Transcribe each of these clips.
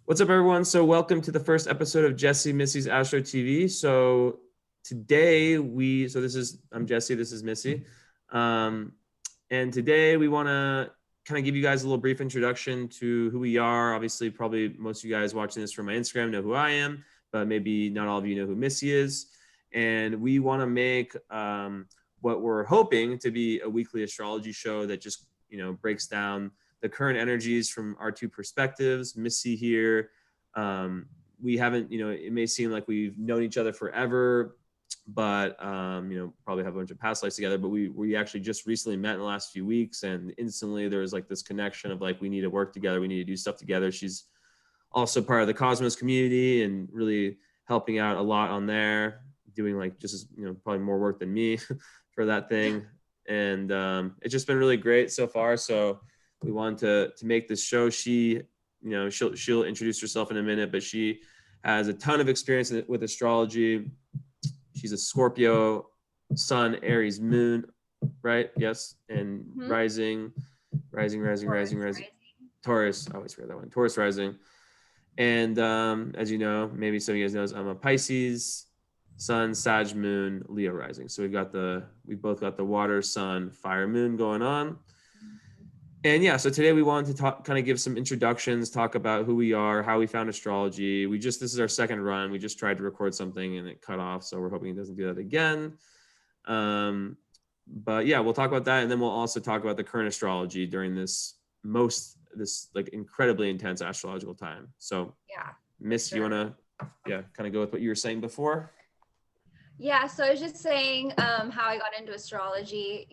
What's up, everyone? So welcome to the first episode of Jesse Missy's Astro TV. So today I'm Jesse, this is Missy. Um, and today we want to kind of give you guys a little brief introduction to who we are. Obviously, probably most of you guys watching this from my Instagram know who I am, but maybe not all of you know who Missy is. And we want to make what we're hoping to be a weekly astrology show that just, breaks down the current energies from our two perspectives. Missy here. We haven't, it may seem like we've known each other forever, but probably have a bunch of past lives together. But we actually just recently met in the last few weeks, and instantly there was like this connection of like we need to work together, we need to do stuff together. She's also part of the Cosmos community and really helping out a lot on there, doing like just as probably more work than me for that thing. And it's just been really great so far. So we wanted to make this show. She'll introduce herself in a minute, but she has a ton of experience with astrology. She's a Scorpio sun, Aries moon, right? Yes. And rising. Taurus. I always forget that one. Taurus rising. And as you know, maybe some of you guys know, I'm a Pisces sun, Sag moon, Leo rising. So we both got the water, sun, fire, moon going on. And yeah, so today we wanted to kind of give some introductions, talk about who we are, how we found astrology. This is our second run. We just tried to record something and it cut off. So we're hoping it doesn't do that again. But yeah, we'll talk about that. And then we'll also talk about the current astrology during this like incredibly intense astrological time. So yeah, Miss, sure. You want to, kind of go with what you were saying before? Yeah, so I was just saying how I got into astrology.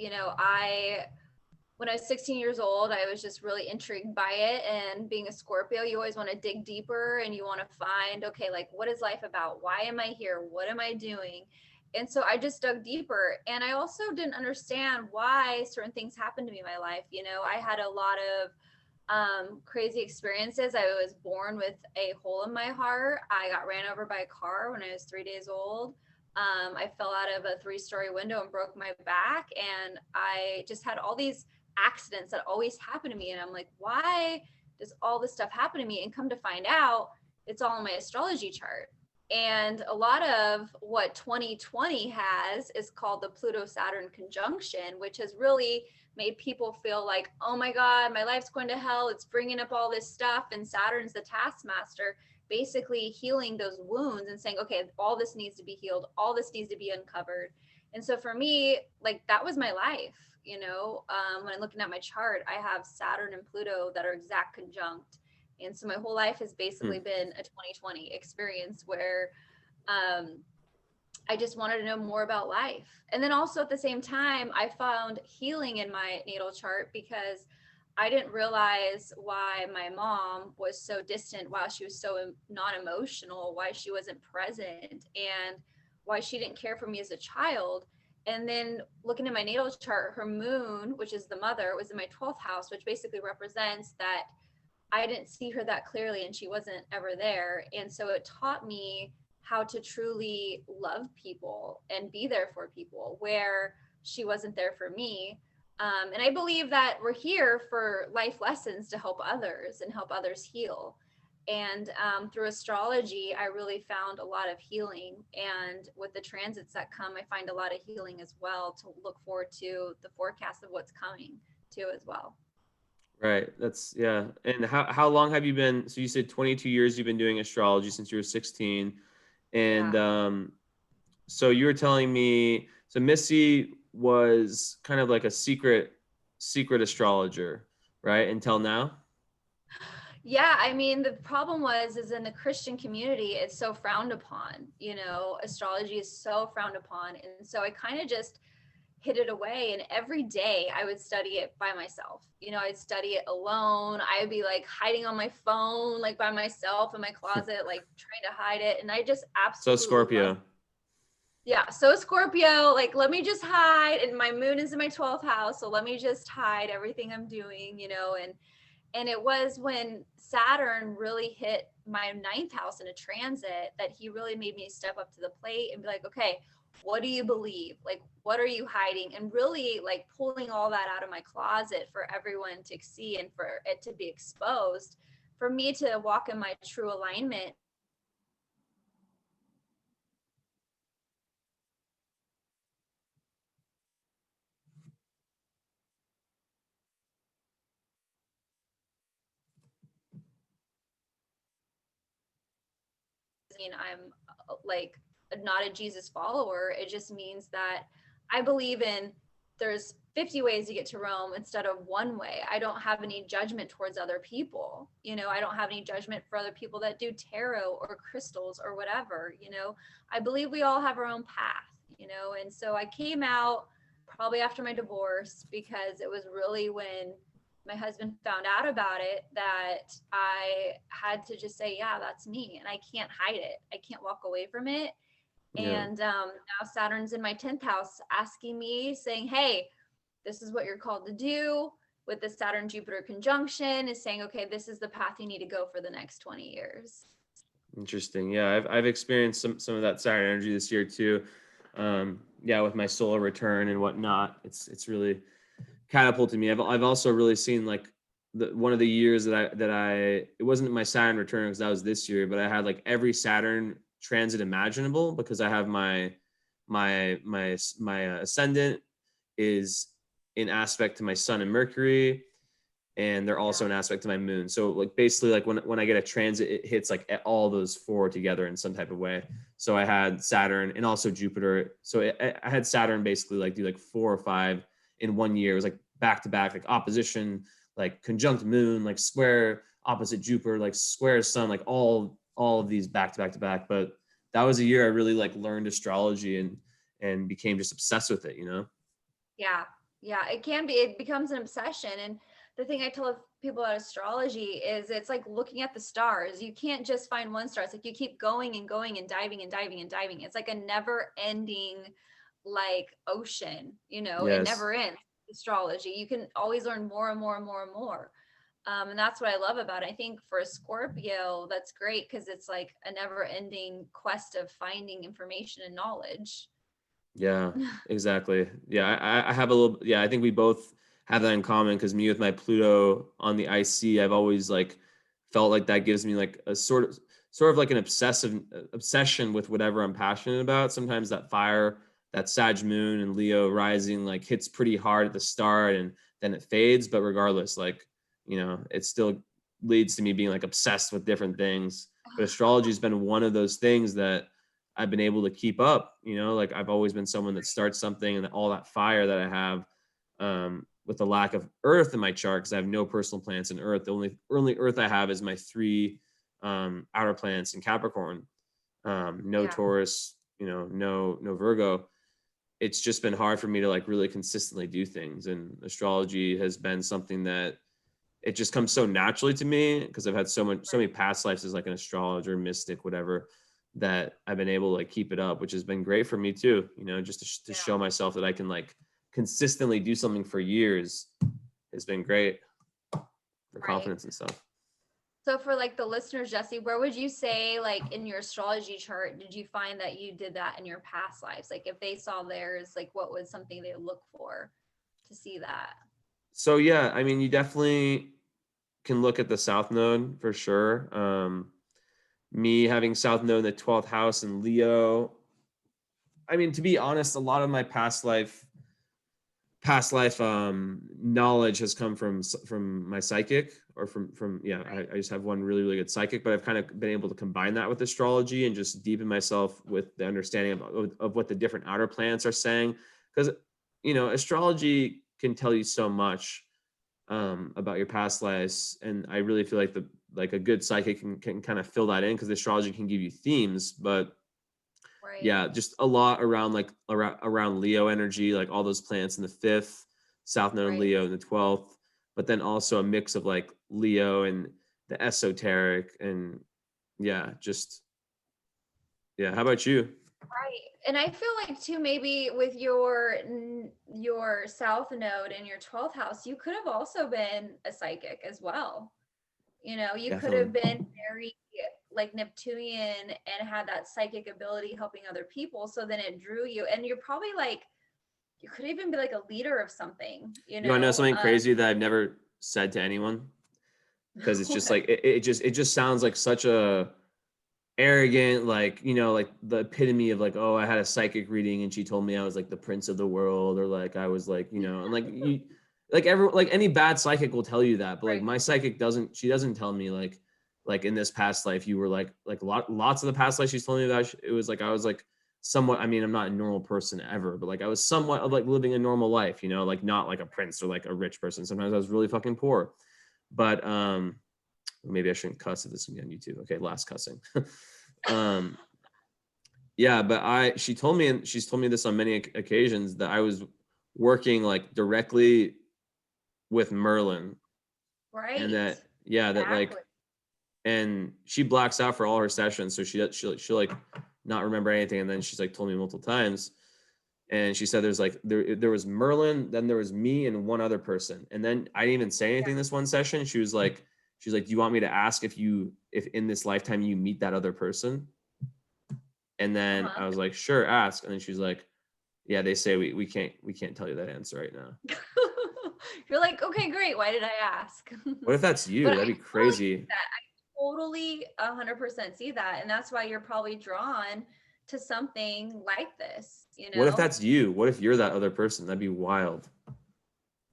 When I was 16 years old, I was just really intrigued by it. And being a Scorpio, you always want to dig deeper and you want to find, okay, like what is life about? Why am I here? What am I doing? And so I just dug deeper. And I also didn't understand why certain things happened to me in my life. I had a lot of crazy experiences. I was born with a hole in my heart. I got ran over by a car when I was 3 days old. I fell out of a 3-story window and broke my back. And I just had all these accidents that always happen to me. And I'm like, why does all this stuff happen to me? And come to find out, it's all in my astrology chart. And a lot of what 2020 has is called the Pluto-Saturn conjunction, which has really made people feel like, oh my God, my life's going to hell. It's bringing up all this stuff. And Saturn's the taskmaster, basically healing those wounds and saying, okay, all this needs to be healed. All this needs to be uncovered. And so for me, like that was my life. When I'm looking at my chart, I have Saturn and Pluto that are exact conjunct. And so my whole life has basically been a 2020 experience where I just wanted to know more about life. And then also at the same time, I found healing in my natal chart because I didn't realize why my mom was so distant, why she was so not emotional, why she wasn't present, and why she didn't care for me as a child. And then looking at my natal chart, her moon, which is the mother, was in my 12th house, which basically represents that I didn't see her that clearly and she wasn't ever there. And so it taught me how to truly love people and be there for people where she wasn't there for me. And I believe that we're here for life lessons to help others and help others heal. And through astrology, I really found a lot of healing. And with the transits that come, I find a lot of healing as well to look forward to the forecast of what's coming too as well. Right. That's yeah. And how long have you been? So you said 22 years you've been doing astrology since you were 16. And so you were telling me, so Missy was kind of like a secret astrologer, right? Until now? Yeah, I mean, the problem is in the Christian community, it's so frowned upon, astrology is so frowned upon. And so I kind of just hid it away. And every day I would study it by myself. I'd study it alone. I'd be like hiding on my phone, like by myself in my closet, like trying to hide it. And I just absolutely So Scorpio. Yeah. So Scorpio, like, let me just hide. And my moon is in my 12th house. So let me just hide everything I'm doing, and it was when Saturn really hit my 9th house in a transit that he really made me step up to the plate and be like, okay, what do you believe? Like, what are you hiding? And really like pulling all that out of my closet for everyone to see and for it to be exposed, for me to walk in my true alignment, I'm like not a Jesus follower. It just means that I believe in there's 50 ways to get to Rome instead of one way. I don't have any judgment towards other people. I don't have any judgment for other people that do tarot or crystals or whatever. I believe we all have our own path, and so I came out probably after my divorce because it was really when my husband found out about it that I had to just say, yeah, that's me. And I can't hide it. I can't walk away from it. Yeah. And now Saturn's in my 10th house asking me, saying, hey, this is what you're called to do. With the Saturn Jupiter conjunction, is saying, okay, this is the path you need to go for the next 20 years. Interesting. Yeah, I've experienced some of that Saturn energy this year too. Yeah, with my solar return and whatnot, it's really catapulted me. I've also really seen like one of the years that I it wasn't my Saturn return because that was this year, but I had like every Saturn transit imaginable because I have my ascendant is in aspect to my sun and Mercury, and they're also an aspect to my moon. So like basically like when I get a transit, it hits like all those four together in some type of way. So I had Saturn and also Jupiter. So I had Saturn basically like do like 4 or 5 in one year. It was like back to back, like opposition, like conjunct moon, like square opposite Jupiter, like square sun, like all of these back to back to back. But that was a year I really like learned astrology and became just obsessed with it, Yeah. Yeah. It becomes an obsession. And the thing I tell people about astrology is it's like looking at the stars. You can't just find one star. It's like you keep going and going and diving and diving and diving. It's like a never ending like ocean, it Yes. never ends. Astrology. You can always learn more and more and more and more. And that's what I love about it. I think for a Scorpio, that's great because it's like a never ending quest of finding information and knowledge. Yeah, exactly. Yeah, I have a little, yeah, I think we both have that in common because me with my Pluto on the IC, I've always like felt like that gives me like a sort of like an obsession with whatever I'm passionate about. Sometimes that fire, that Sag moon and Leo rising like hits pretty hard at the start and then it fades. But regardless, like, it still leads to me being like obsessed with different things. But astrology has been one of those things that I've been able to keep up, like I've always been someone that starts something and all that fire that I have, with the lack of earth in my chart, because I have no personal planets in earth. The only earth I have is my 3 outer planets in Capricorn, no Yeah. Taurus, no Virgo. It's just been hard for me to like really consistently do things. And astrology has been something that it just comes so naturally to me because I've had so many past lives as like an astrologer, mystic, whatever, that I've been able to like keep it up, which has been great for me too. Just to show myself that I can like consistently do something for years has been great for Right. confidence and stuff. So for like the listeners, Jesse, where would you say like in your astrology chart, did you find that you did that in your past lives? Like if they saw theirs, like what was something they look for to see that? So yeah, I mean, you definitely can look at the South Node for sure. Me having South Node in the 12th house in Leo. I mean, to be honest, a lot of my past life knowledge has come from my psychic or from yeah, I just have one really good psychic, but I've kind of been able to combine that with astrology and just deepen myself with the understanding of what the different outer planets are saying, because astrology can tell you so much about your past lives, and I really feel like a good psychic can kind of fill that in because astrology can give you themes, but Right. yeah, just a lot around like around Leo energy, like all those planets in the 5th, South Node Right. Leo in the 12th, but then also a mix of like Leo and the esoteric and yeah, just yeah. How about you? Right. And I feel like too, maybe with your South Node in your 12th house, you could have also been a psychic as well. You could Definitely. have been very like Neptunian and had that psychic ability helping other people. So then it drew you, and you're probably like, you could even be like a leader of something, You want to know something crazy that I've never said to anyone? because it's just What? like it just sounds like such a arrogant, like, you know, like the epitome of like, oh, I had a psychic reading and she told me I was like the prince of the world, or like I was like, you know, and like you, like any bad psychic will tell you that, but like Right. my psychic doesn't, she doesn't tell me like in this past life you were like lots of the past life she's told me that it was like I was like somewhat, I mean, I'm not a normal person ever, but like I was somewhat of like living a normal life, you know, like not like a prince or like a rich person. Sometimes I was really fucking poor, but maybe I shouldn't cuss if this is gonna be on YouTube. Okay, last cussing. um yeah, but she told me, and she's told me this on many occasions, that I was working like directly with Merlin, and Right. that, yeah, that Exactly. like, and she blacks out for all her sessions, so she'll like not remember anything, and then she's like told me multiple times, and she said there's like there was Merlin, then there was me and one other person, and then I didn't even say Yeah. anything this one session. She's like, do you want me to ask if in this lifetime you meet that other person? And then Uh-huh. I was like, sure, ask. And then she's like, yeah, they say we can't tell you that answer right now. You're like, okay, great. Why did I ask? What if that's But you? I That'd be totally see crazy. that. I totally 100% see that. And that's why you're probably drawn to something like this, you What if know? that's you? What if you're that other person? That'd be wild.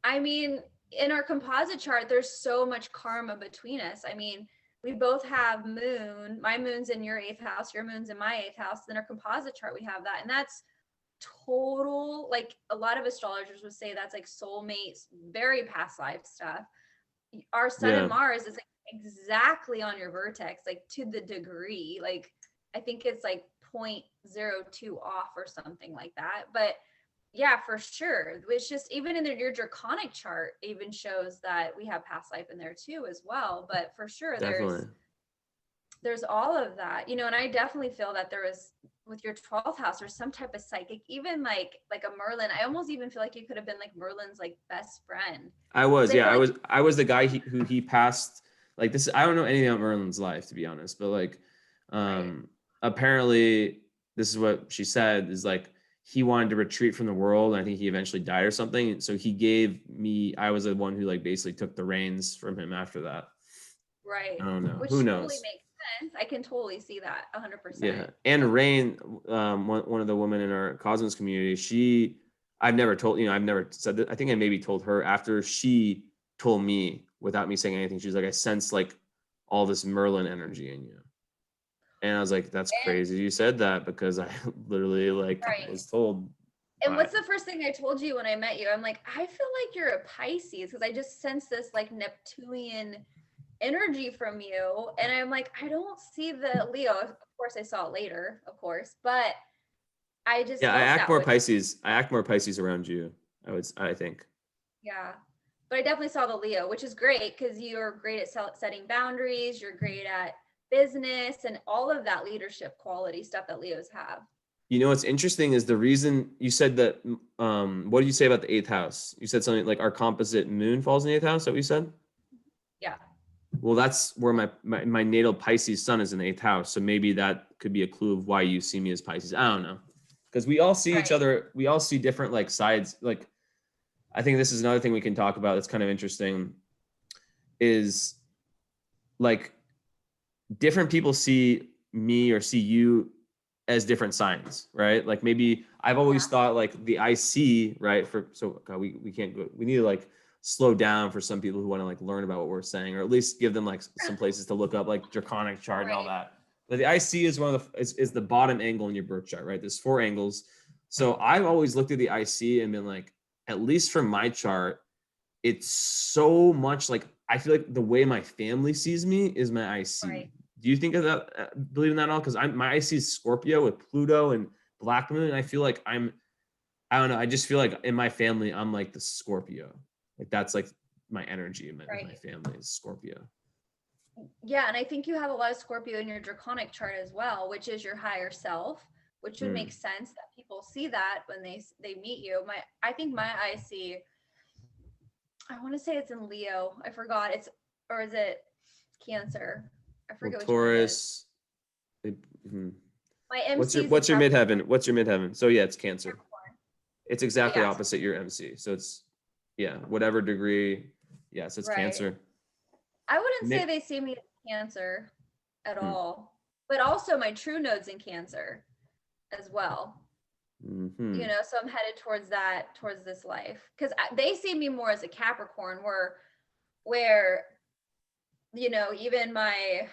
I mean, in our composite chart, there's so much karma between us. I mean, we both have moon. My moon's in your eighth house, your moon's in my eighth house. In our composite chart, we have that. And that's total, like a lot of astrologers would say that's like soulmates, very past life stuff. Our sun and Yeah, Mars is like exactly on your vertex, like to the degree. Like I think it's like 0.02 off or something like that. But yeah, for sure. It's just even in your draconic chart even shows that we have past life in there too as well. But for sure, definitely. there's all of that, you know, and I definitely feel that there was with your 12th house or some type of psychic, even like a Merlin. I almost even feel like you could have been like Merlin's like best friend. I Because was, I yeah, feel like I was the guy who he passed. Like this, I don't know anything about Merlin's life, to be honest, but like, right, um, apparently this is what she said, is like he wanted to retreat from the world, and I think he eventually died or something. So he gave me, I was the one who like basically took the reins from him after that. I right. don't know. Who Which totally knows? makes sense. I can totally see that 100%. Yeah. And Rain, one of the women in our Cosmos community, I've never told, I've never said that. I think I maybe told her after she told me without me saying anything. She's like, I sense like all this Merlin energy in you. And I was like, that's And crazy you said that, because I literally like right. was told And by, what's the first thing I told you when I met you? I'm like, I feel like you're a Pisces because I just sense this like Neptunian energy from you. And I'm like, I don't see the Leo. Of course, I saw it later, of course, but I just yeah, I felt act that more way. Pisces. I act more Pisces around you. I think. Yeah. But I definitely saw the Leo, which is great because you're great at setting boundaries. You're great at business and all of that leadership quality stuff that Leos have. You know what's interesting is the reason you said that. What did you say about the eighth house? You said something like our composite moon falls in the eighth house. Is that what you said? Yeah. Well, that's where my natal Pisces sun is in the eighth house. So maybe that could be a clue of why you see me as Pisces. I don't know. Because we all see each Right. other, we all see different like sides. Like I think this is another thing we can talk about that's kind of interesting, is like different people see me or see you as different signs, right? Like maybe I've always Yeah. thought like the IC, right? God, we can't go, we need to like slow down for some people who want to like learn about what we're saying, or at least give them like some places to look up, like draconic chart and all Right. that. But the IC is one of the is the bottom angle in your birth chart, right? There's four angles. So I've always looked at the IC and been like, at least from my chart, it's so much like I feel like the way my family sees me is my Right. IC. Do you think of that? Believe in that at all? Because my IC is Scorpio with Pluto and Black Moon. And I feel like I don't know. I just feel like in my family, I'm like the Scorpio. Like that's like my energy in my Right. family is Scorpio. Yeah, and I think you have a lot of Scorpio in your draconic chart as well, which is your higher self, which would make Mm. sense that people see that when they meet you. I think my IC, I want to say it's in Leo. I forgot. It's or is it Cancer? I Well, forget which one it is. Taurus. Hmm. My What's MC your is a what's your Capricorn. midheaven? What's your midheaven? So yeah, it's Cancer. It's But exactly yeah, opposite your MC. So it's, yeah, whatever degree. Yes, it's right. Cancer. I wouldn't say they see me as Cancer at all, but also my true node's in Cancer as well. Mm-hmm. You know, so I'm headed towards this life, because they see me more as a Capricorn, where you know, even my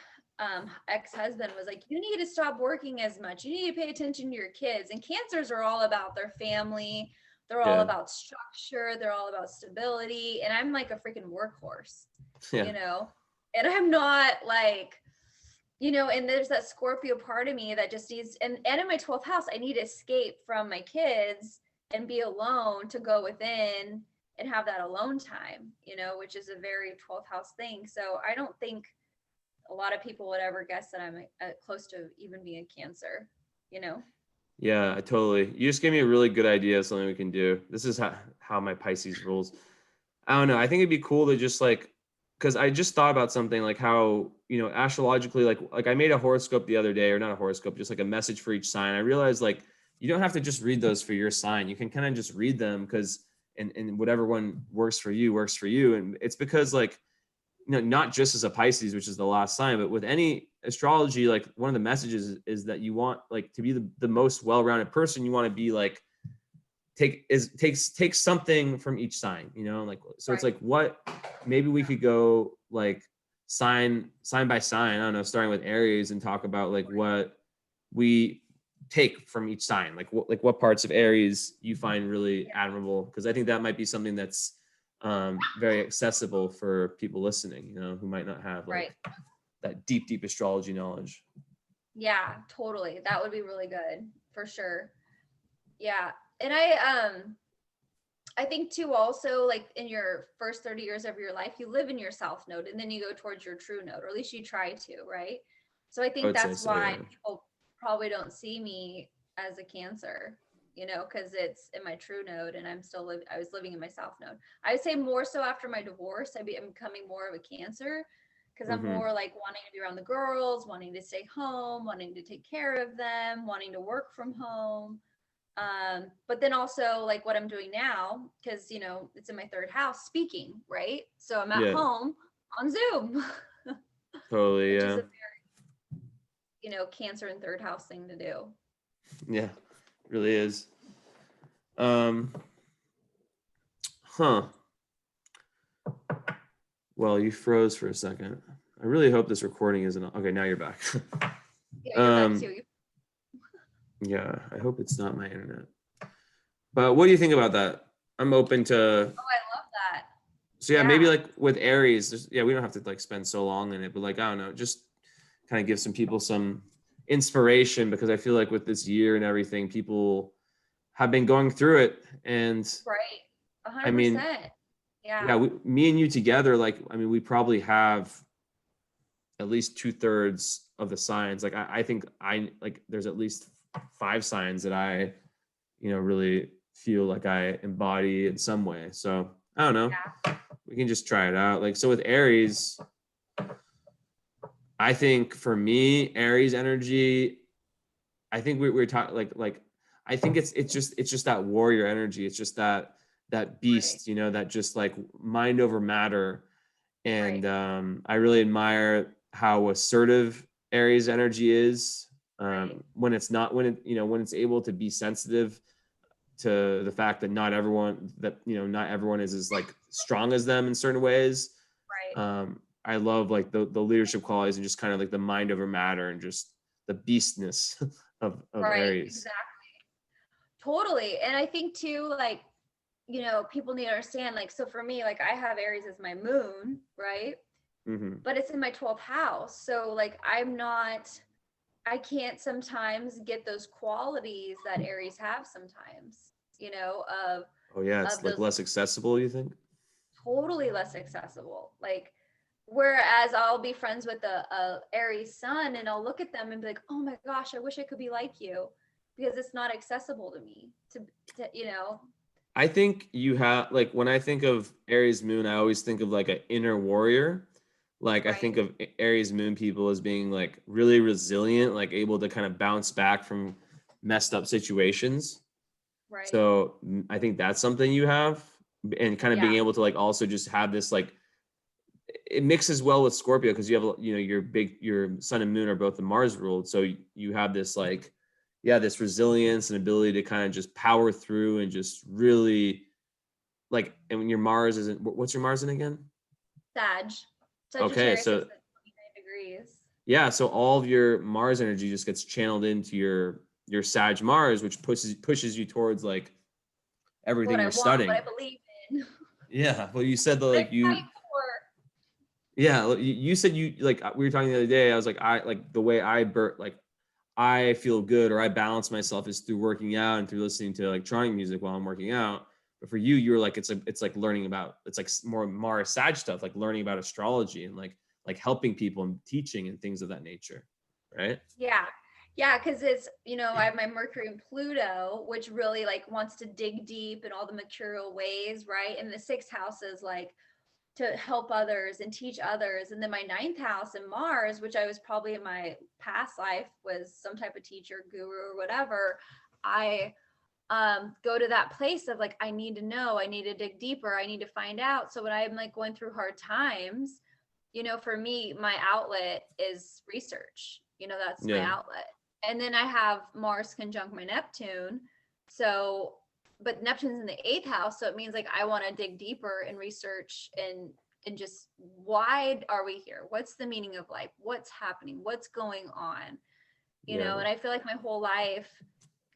ex-husband was like, you need to stop working as much, you need to pay attention to your kids. And Cancers are all about their family, they're all Yeah. about structure, they're all about stability, and I'm like a freaking workhorse, Yeah. you know. And I'm not like, you know, and there's that Scorpio part of me that just needs, and in my 12th house, I need to escape from my kids and be alone to go within and have that alone time, you know, which is a very 12th house thing. So I don't think a lot of people would ever guess that I'm close to even being a Cancer, you know? Yeah, I totally. You just gave me a really good idea of something we can do. This is how my Pisces rules. I don't know. I think it'd be cool to just like, because I just thought about something like how, you know, astrologically, like I made a horoscope the other day, or not a horoscope, just like a message for each sign. I realized like you don't have to just read those for your sign. You can kind of just read them because and whatever one works for you works for you. And it's because like, you know, not just as a Pisces, which is the last sign, but with any astrology, like one of the messages is that you want like to be the most well-rounded person. You want to be like take something from each sign, you know, like so it's Right. like what maybe we could go like sign by sign, I don't know, starting with Aries and talk about like what we take from each sign, like what parts of Aries you find really admirable, because I think that might be something that's very accessible for people listening, you know, who might not have Right. like that deep astrology knowledge. Yeah, totally. That would be really good for sure. Yeah. And I think too, also, like in your first 30 years of your life, you live in your South Node and then you go towards your true node, or at least you try to, right? So I I think would say that's so, why yeah. people probably don't see me as a Cancer, you know, because it's in my true node and I was living in my South Node. I would say more so after my divorce, I'm becoming more of a Cancer, because I'm Mm-hmm. more like wanting to be around the girls, wanting to stay home, wanting to take care of them, wanting to work from home. But then also like what I'm doing now, because you know it's in my third house, speaking, right? So I'm at Yeah, home on Zoom, totally, which is yeah. a, you know, Cancer and third house thing to do. Yeah, it really is. um huh Well, you froze for a second. I really hope this recording isn't okay. Now you're back. Yeah, you're back um too. yeah, I hope it's not my internet. But what do you think about that? I'm open to. Oh, I love that. So yeah, maybe Yeah. like with Aries, yeah, we don't have to like spend so long in it, but like I don't know, just kind of give some people some inspiration, because I feel like with this year and everything, people have been going through it, and Right. A I hundred mean, percent. Yeah. yeah, me and you together, like I mean, we probably have at least 2/3 of the signs. Like I think I like there's at least 5 signs that I, you know, really feel like I embody in some way. So I don't know. Yeah. We can just try it out. Like so with Aries, I think for me, Aries energy, I think we're talking like I think it's just that warrior energy. It's just that Right. beast, you know, that just like mind over matter. And Right. I really admire how assertive Aries energy is, Right. when it's not when it you know when it's able to be sensitive to the fact that not everyone is as like strong as them in certain ways. Right. I love like the leadership qualities and just kind of like the mind over matter and just the beastness of Right. Aries. Exactly. Totally. And I think too, like, you know, people need to understand, like, so for me, like I have Aries as my moon, right? Hmm. But it's in my 12th house. So like I can't sometimes get those qualities that Aries have sometimes, you know, Oh yeah, it's of like those less accessible, you think? totally less accessible. Like whereas I'll be friends with a Aries sun and I'll look at them and be like, "Oh my gosh, I wish I could be like you," because it's not accessible to me to you know, I think you have like when I think of Aries moon, I always think of like an inner warrior. Like I think right? of Aries moon people as being like really resilient, like able to kind of bounce back from messed up situations. Right. So I think that's something you have, and kind of being Yeah. able to like also just have this like it mixes well with Scorpio because you have, you know, your sun and moon are both the Mars ruled. So you have this like, yeah, this resilience and ability to kind of just power through and just really like, and when your Mars isn't, what's your Mars in again? Sag. Okay. Sagittarius is So at 29 degrees. yeah, so all of your Mars energy just gets channeled into your Sag Mars, which pushes you towards like What everything I you're want, what studying. I believe in. Yeah, well, you said that What I like you, fight for. yeah, you said you like we were talking the other day. I was like, I like the way like I feel good or I balance myself is through working out and through listening to electronic music while I'm working out. But for you, you were like, it's like learning about, it's like more Mars Sag stuff, like learning about astrology and like helping people and teaching and things of that nature, right? Yeah. Yeah, because it's, I have my Mercury and Pluto, which really like wants to dig deep in all the mercurial ways, right? And the sixth house is like to help others and teach others. And then my ninth house in Mars, which I was probably in my past life was some type of teacher, guru, or whatever. I go to that place of like, I need to know, I need to dig deeper, I need to find out. So when I'm like going through hard times, for me, my outlet is research. That's my Yeah, outlet. And then I have Mars conjunct my Neptune. So, but Neptune's in the eighth house. So it means like I want to dig deeper and research and just why are we here? What's the meaning of life? What's happening? What's going on? yeah, And I feel like my whole life,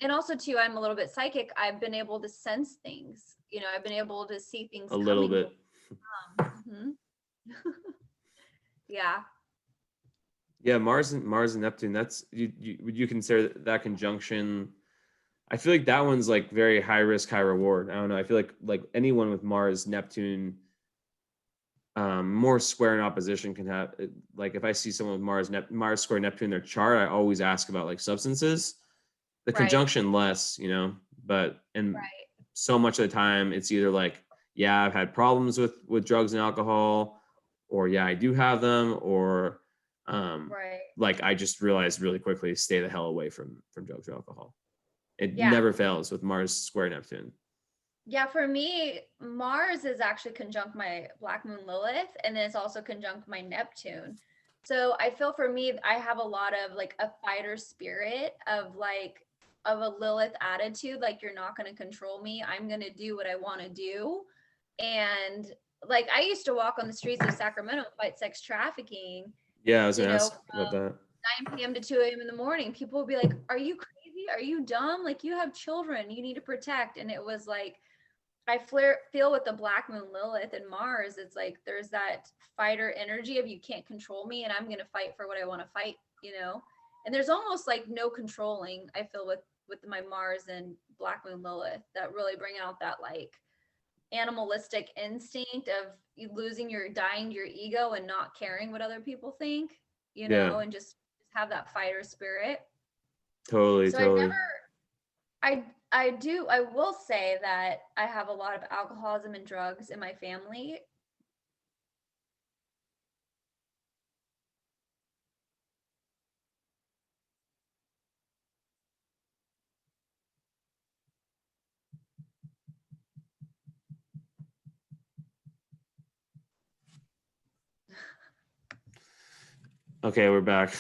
and also too, I'm a little bit psychic. I've been able to sense things. I've been able to see things a little coming. bit. Mhm. Yeah. Yeah, Mars and Neptune. That's you. Would you consider that conjunction? I feel like that one's like very high risk, high reward. I don't know. I feel like anyone with Mars, Neptune, more square in opposition can have like if I see someone with Mars square Neptune in their chart, I always ask about like substances. The Right. conjunction less, you know, but and Right. so much of the time it's either like, yeah, I've had problems with drugs and alcohol, or yeah, I do have them, or Right. like I just realized really quickly, stay the hell away from drugs or alcohol. It Yeah. never fails with Mars square Neptune. Yeah. For me, Mars is actually conjunct my Black Moon Lilith, and then it's also conjunct my Neptune. So I feel for me, I have a lot of like a fighter spirit of a Lilith attitude. Like, you're not going to control me. I'm going to do what I want to do. And like, I used to walk on the streets of Sacramento and fight sex trafficking, Yeah, I was you gonna know, ask about that. 9 p.m. to 2 a.m. in the morning. People would be like, "Are you crazy? Are you dumb? Like, you have children, you need to protect." And it was like, feel with the Black Moon Lilith and Mars, it's like there's that fighter energy of you can't control me and I'm going to fight for what I want to fight. And there's almost like no controlling, I feel, with my Mars and Black Moon Lilith, that really bring out that like animalistic instinct of you losing dying your ego and not caring what other people think, Yeah, and just have that fighter spirit. totally, So I've totally. never I will say that I have a lot of alcoholism and drugs in my family. Okay, we're back.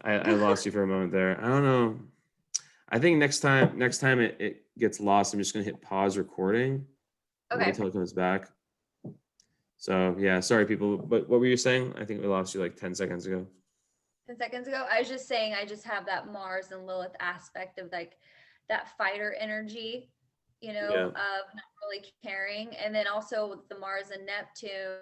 I lost you for a moment there. I don't know. I think next time it gets lost, I'm just gonna hit pause recording and wait Okay. till it comes back. So yeah, sorry people. But what were you saying? I think we lost you like 10 seconds ago. 10 seconds ago, I was just saying I just have that Mars and Lilith aspect of like that fighter energy, Yeah. of not really caring. And then also with the Mars and Neptune,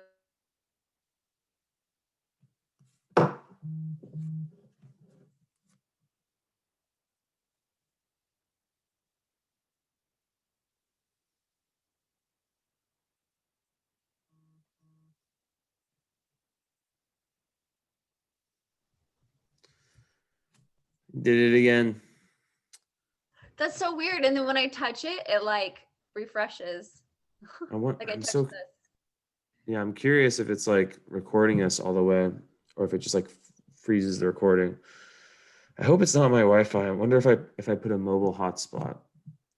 Did it again. that's so weird. And then when I touch it, it like refreshes. Like I I'm touched so this. yeah, I'm curious if it's like recording us all the way or if it just like freezes the recording. I hope it's not my Wi-Fi. I wonder if I put a mobile hotspot,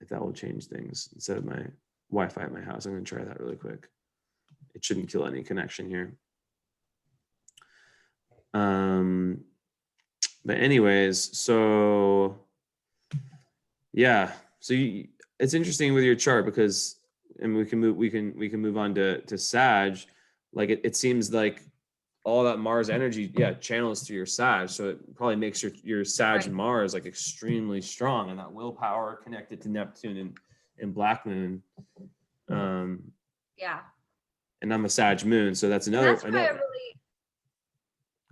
if that will change things instead of my Wi-Fi at my house. I'm gonna try that really quick. It shouldn't kill any connection here. But anyways, so yeah, so it's interesting with your chart because, and we can move on to Sag. Like it seems like all that Mars energy, yeah, channels through your Sag, so it probably makes your Sag and Right. Mars like extremely strong, and that willpower connected to Neptune and Black Moon. Yeah. And I'm a Sag Moon, so that's And another. that's why I really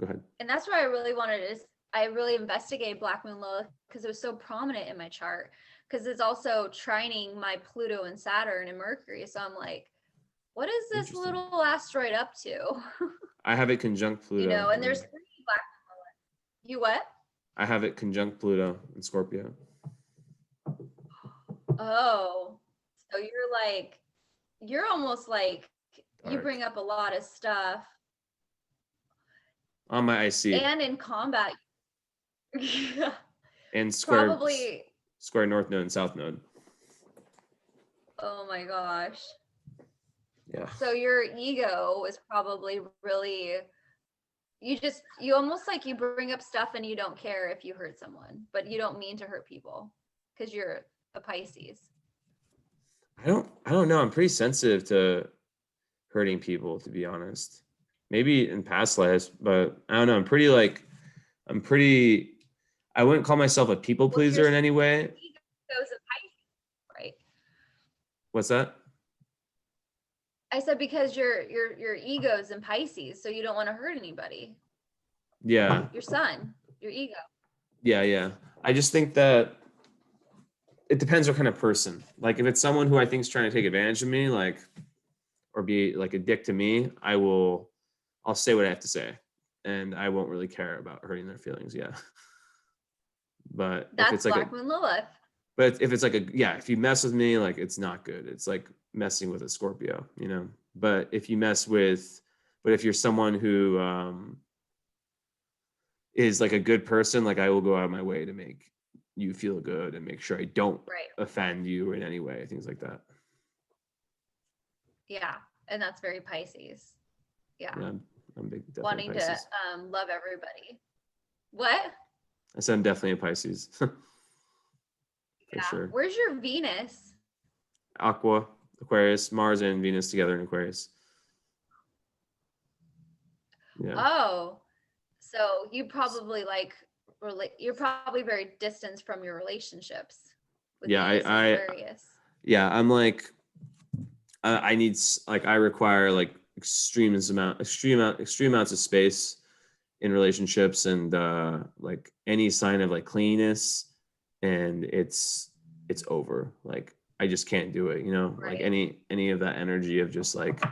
Go ahead. and that's why I really wanted to I really investigated Black Moon Lilith because it was so prominent in my chart because it's also trining my Pluto and Saturn and Mercury. So I'm like, what is this Interesting. little asteroid up to? I have it conjunct Pluto. And there's 3 Black Moon Lilith. You what? I have it conjunct Pluto in Scorpio. Oh, so you're almost like you Dark. bring up a lot of stuff. On my IC. And in combat. And square Probably. Square North Node and South Node. Oh my gosh. Yeah. So your ego is probably really you almost like you bring up stuff and you don't care if you hurt someone, but you don't mean to hurt people because you're a Pisces. I don't know. I'm pretty sensitive to hurting people, to be honest. Maybe in past lives, but I don't know. I wouldn't call myself a people pleaser in any way. Ego's a Pisces, right? What's that? I said because your ego's in Pisces, so you don't want to hurt anybody. Yeah. Your sun, your ego. Yeah. I just think that it depends what kind of person. Like if it's someone who I think is trying to take advantage of me, like, or be like a dick to me, I'll say what I have to say, and I won't really care about hurting their feelings. Yeah. But that's if it's like Black Moon Lilith. But if it's like if you mess with me, like it's not good. It's like messing with a Scorpio, But if you're someone who is like a good person, like I will go out of my way to make you feel good and make sure I don't offend you in any way, things like that. Yeah, and that's very Pisces. Yeah, I'm big, wanting Pisces. To love everybody. What? I said I'm definitely a Pisces. For sure. Where's your Venus? Aqua, Aquarius, Mars and Venus together in Aquarius. Yeah. Oh, so you probably you're probably very distant from your relationships. With Venus and Aquarius. Yeah, I'm like, I require like extreme amounts of space in relationships, and like any sign of like clinginess, and it's over. Like I just can't do it, like any of that energy of just like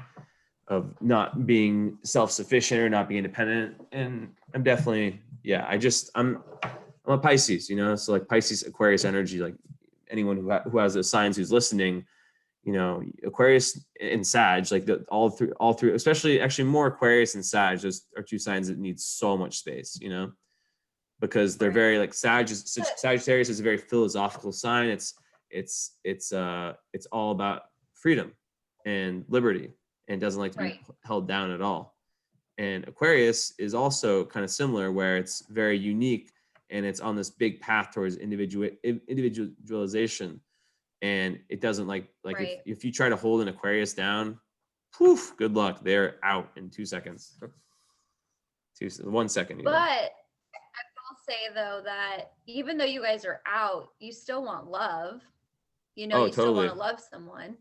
of not being self-sufficient or not being independent. And I'm definitely, I'm a Pisces, so like Pisces Aquarius energy, like anyone who has the signs who's listening, Aquarius and Sag, like all through, especially actually more Aquarius and Sag, those are 2 signs that need so much space, because they're very like Sagittarius is a very philosophical sign. It's all about freedom and liberty, and doesn't like to be held down at all. And Aquarius is also kind of similar, where it's very unique and it's on this big path towards individualization. And it doesn't like if you try to hold an Aquarius down, poof, good luck. They're out in 2 seconds. 1 second. But I will say though that even though you guys are out, you still want love. You totally. Still want to love someone.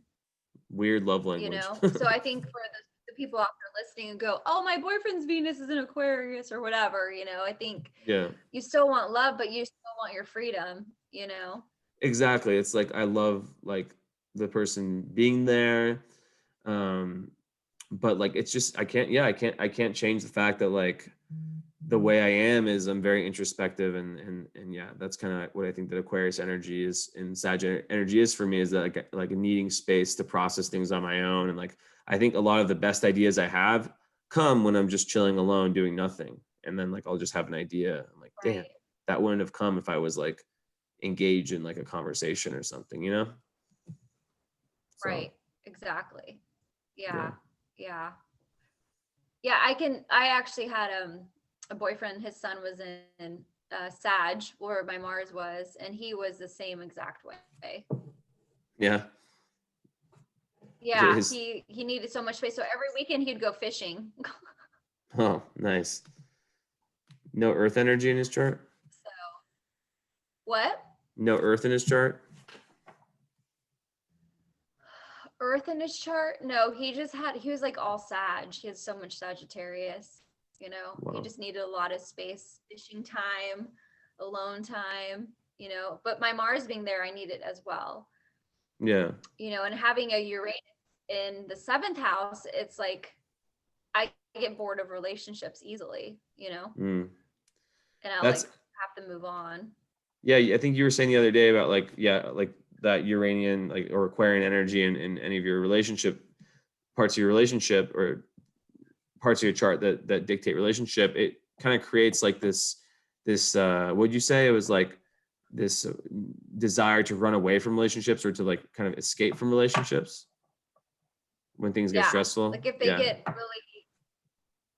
Weird love language. So I think for the people out there listening and go, oh, my boyfriend's Venus is in Aquarius or whatever, I think you still want love, but you still want your freedom, Exactly. It's like I love like the person being there, but like it's just I can't change the fact that like the way I am is I'm very introspective, and yeah, that's kind of what I think that Aquarius energy is and Sag energy is for me, is that like needing space to process things on my own. And like I think a lot of the best ideas I have come when I'm just chilling alone doing nothing, and then like I'll just have an idea. I'm like, damn, that wouldn't have come if I was like engaged in like a conversation or something, So. Right. Exactly. Yeah. I actually had a boyfriend, his son was in Sag, where my Mars was, and he was the same exact way. Yeah. Yeah, His, he needed so much space. So every weekend he'd go fishing. oh, nice. No earth energy in his chart? So what? No earth in his chart? Earth in his chart? No, he was like all Sag. He had so much Sagittarius, you know. Wow. He just needed a lot of space, fishing time, alone time, you know. But my Mars being there, I need it as well. Yeah. You know, and having a Uranus in the 7th house, it's like I get bored of relationships easily, you know. Mm. And I That's, like have to move on. yeah, I think you were saying the other day about like, yeah, like that Uranian like or Aquarian energy in any of your relationship parts of your relationship or parts of your chart that dictate relationship. It kind of creates like this what'd you say? It was like this desire to run away from relationships or to like kind of escape from relationships when things get Yeah. stressful. Like if they Yeah. get really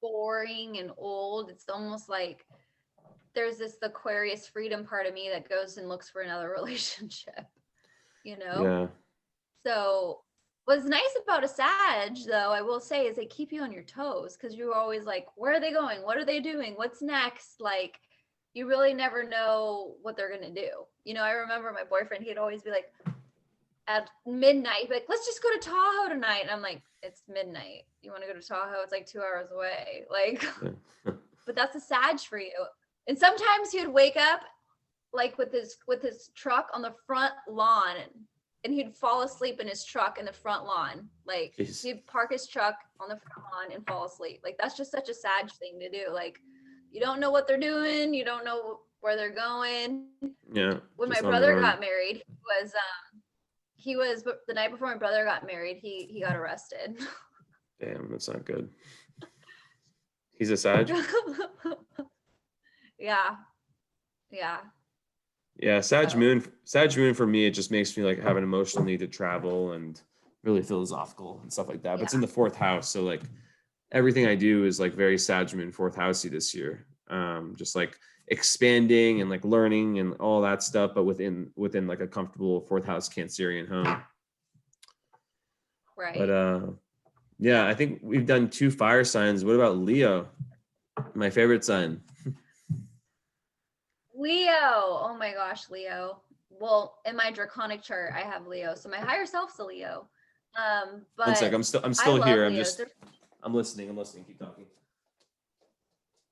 boring and old, it's almost like there's this Aquarius freedom part of me that goes and looks for another relationship, you know? Yeah. So what's nice about a Sag, though, I will say, is they keep you on your toes because you're always like, where are they going? What are they doing? What's next? Like, you really never know what they're going to do. You know, I remember my boyfriend, he'd always be like, at midnight, like, let's just go to Tahoe tonight. And I'm like, it's midnight. You want to go to Tahoe? It's like 2 hours away. Like, Yeah. but that's a Sag for you. And sometimes he would wake up like with his truck on the front lawn and he'd fall asleep in his truck in the front lawn. Like Jeez. he'd park his truck on the front lawn and fall asleep. Like that's just such a Sag thing to do. Like you don't know what they're doing, you don't know where they're going. Yeah. When my Just on brother their own. got married, he was the night before my brother got married, he got arrested. Damn, that's not good. He's a Sag? Yeah. Yeah. Yeah, Sag So, Moon for me, it just makes me like have an emotional need to travel and really philosophical and stuff like that. But it's in the 4th house. So like everything I do is like very Sag Moon 4th housey this year. Just like expanding and like learning and all that stuff, but within like a comfortable 4th house Cancerian home. right. But yeah, I think we've done 2 fire signs. What about Leo? My favorite sign. Leo. Oh my gosh, Leo. Well, in my draconic chart, I have Leo. So my higher self's a Leo. One sec, But I'm I still love here. Leos. I'm listening. Keep talking.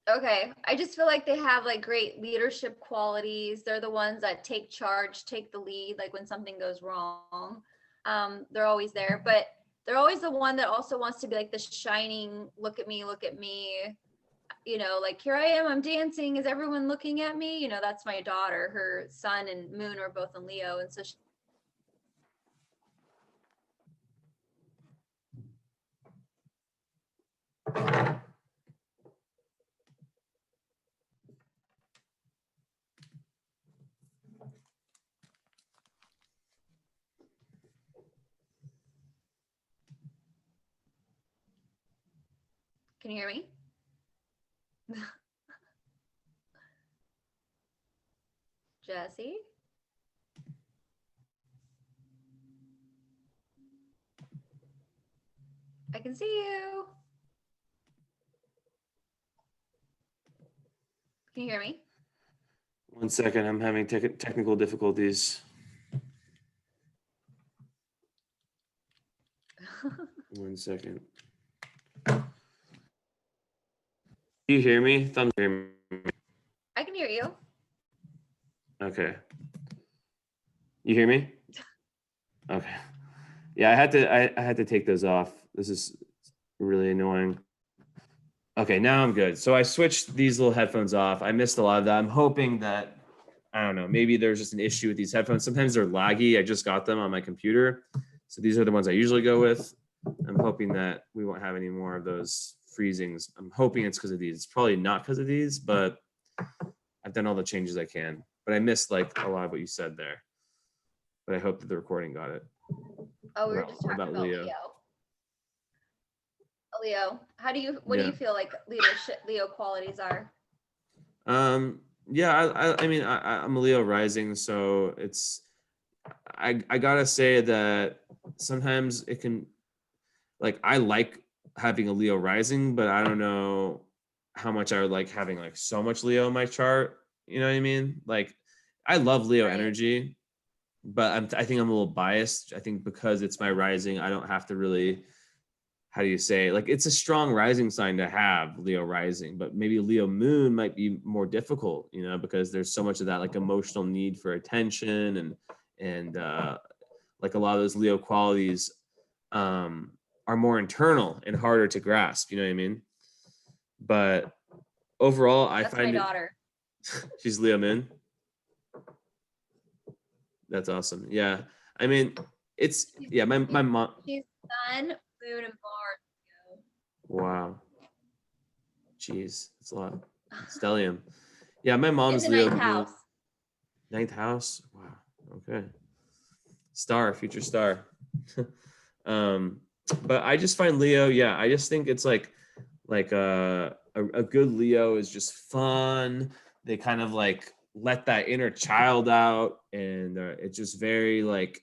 Okay. I just feel like they have like great leadership qualities. They're the ones that take charge, take the lead, like when something goes wrong. They're always there, but they're always the one that also wants to be like the shining, look at me, you know, like here I am, I'm dancing. Is everyone looking at me? You know, that's my daughter. Her sun and moon are both in Leo. And so can you hear me? Jesse? I can see you. Can you hear me? One second, I'm having technical difficulties. One second. Do you hear me? Thumbs hear me. I can hear you. Okay. You hear me? Okay. Yeah, I had to take those off. This is really annoying. Okay, now I'm good. So I switched these little headphones off. I missed a lot of that. I'm hoping that I don't know, maybe there's just an issue with these headphones. Sometimes they're laggy. I just got them on my computer. So these are the ones I usually go with. I'm hoping that we won't have any more of those freezings. I'm hoping it's because of these. It's probably not because of these, but I've done all the changes I can. But I missed like a lot of what you said there. But I hope that the recording got it. Oh, we were just talking about Leo. Leo, what do you feel like Leo qualities are? Yeah, I mean, I'm a Leo rising, so I gotta say that sometimes it can, like, I like having a Leo rising, but I don't know how much I would like having like so much Leo in my chart. You know what I mean? Like, I love Leo Right. energy, but I think I'm a little biased. I think because it's my rising, I don't have to really, how do you say, like, it's a strong rising sign to have Leo rising, but maybe Leo moon might be more difficult, you know, because there's so much of that like emotional need for attention and like a lot of those Leo qualities um are more internal and harder to grasp, you know what I mean? But overall, I That's my find it, daughter. she's Leo moon. That's awesome. Yeah. I mean, it's, She's, yeah, my she's, mom, she's Sun, Moon, and Mars. wow. Jeez, that's a lot. Stellium. Yeah, my In mom's the Leo ninth moon. house. Ninth house. Wow. Okay. Star, future star. um, but I just find Leo, yeah, I just think it's like a good Leo is just fun. They kind of like let that inner child out, and it's just very like,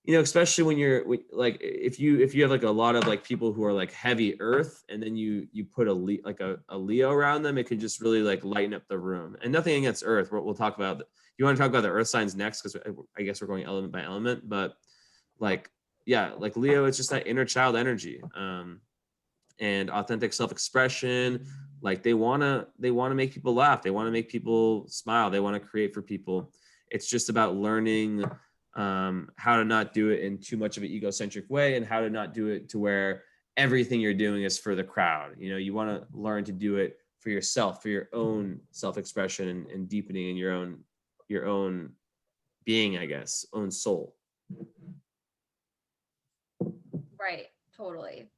you know, especially when like if you have like a lot of like people who are like heavy earth, and then you put like a Leo around them, it can just really like lighten up the room. And nothing against earth, we'll talk about, you want to talk about the earth signs next, because I guess we're going element by element. But like, yeah, like Leo, it's just that inner child energy, and authentic self-expression. Like they want to make people laugh, they want to make people smile, they want to create for people. It's just about learning how to not do it in too much of an egocentric way, and how to not do it to where everything you're doing is for the crowd. You know, you want to learn to do it for yourself, for your own self-expression, and deepening in your own being, I guess, own soul. Right. Totally.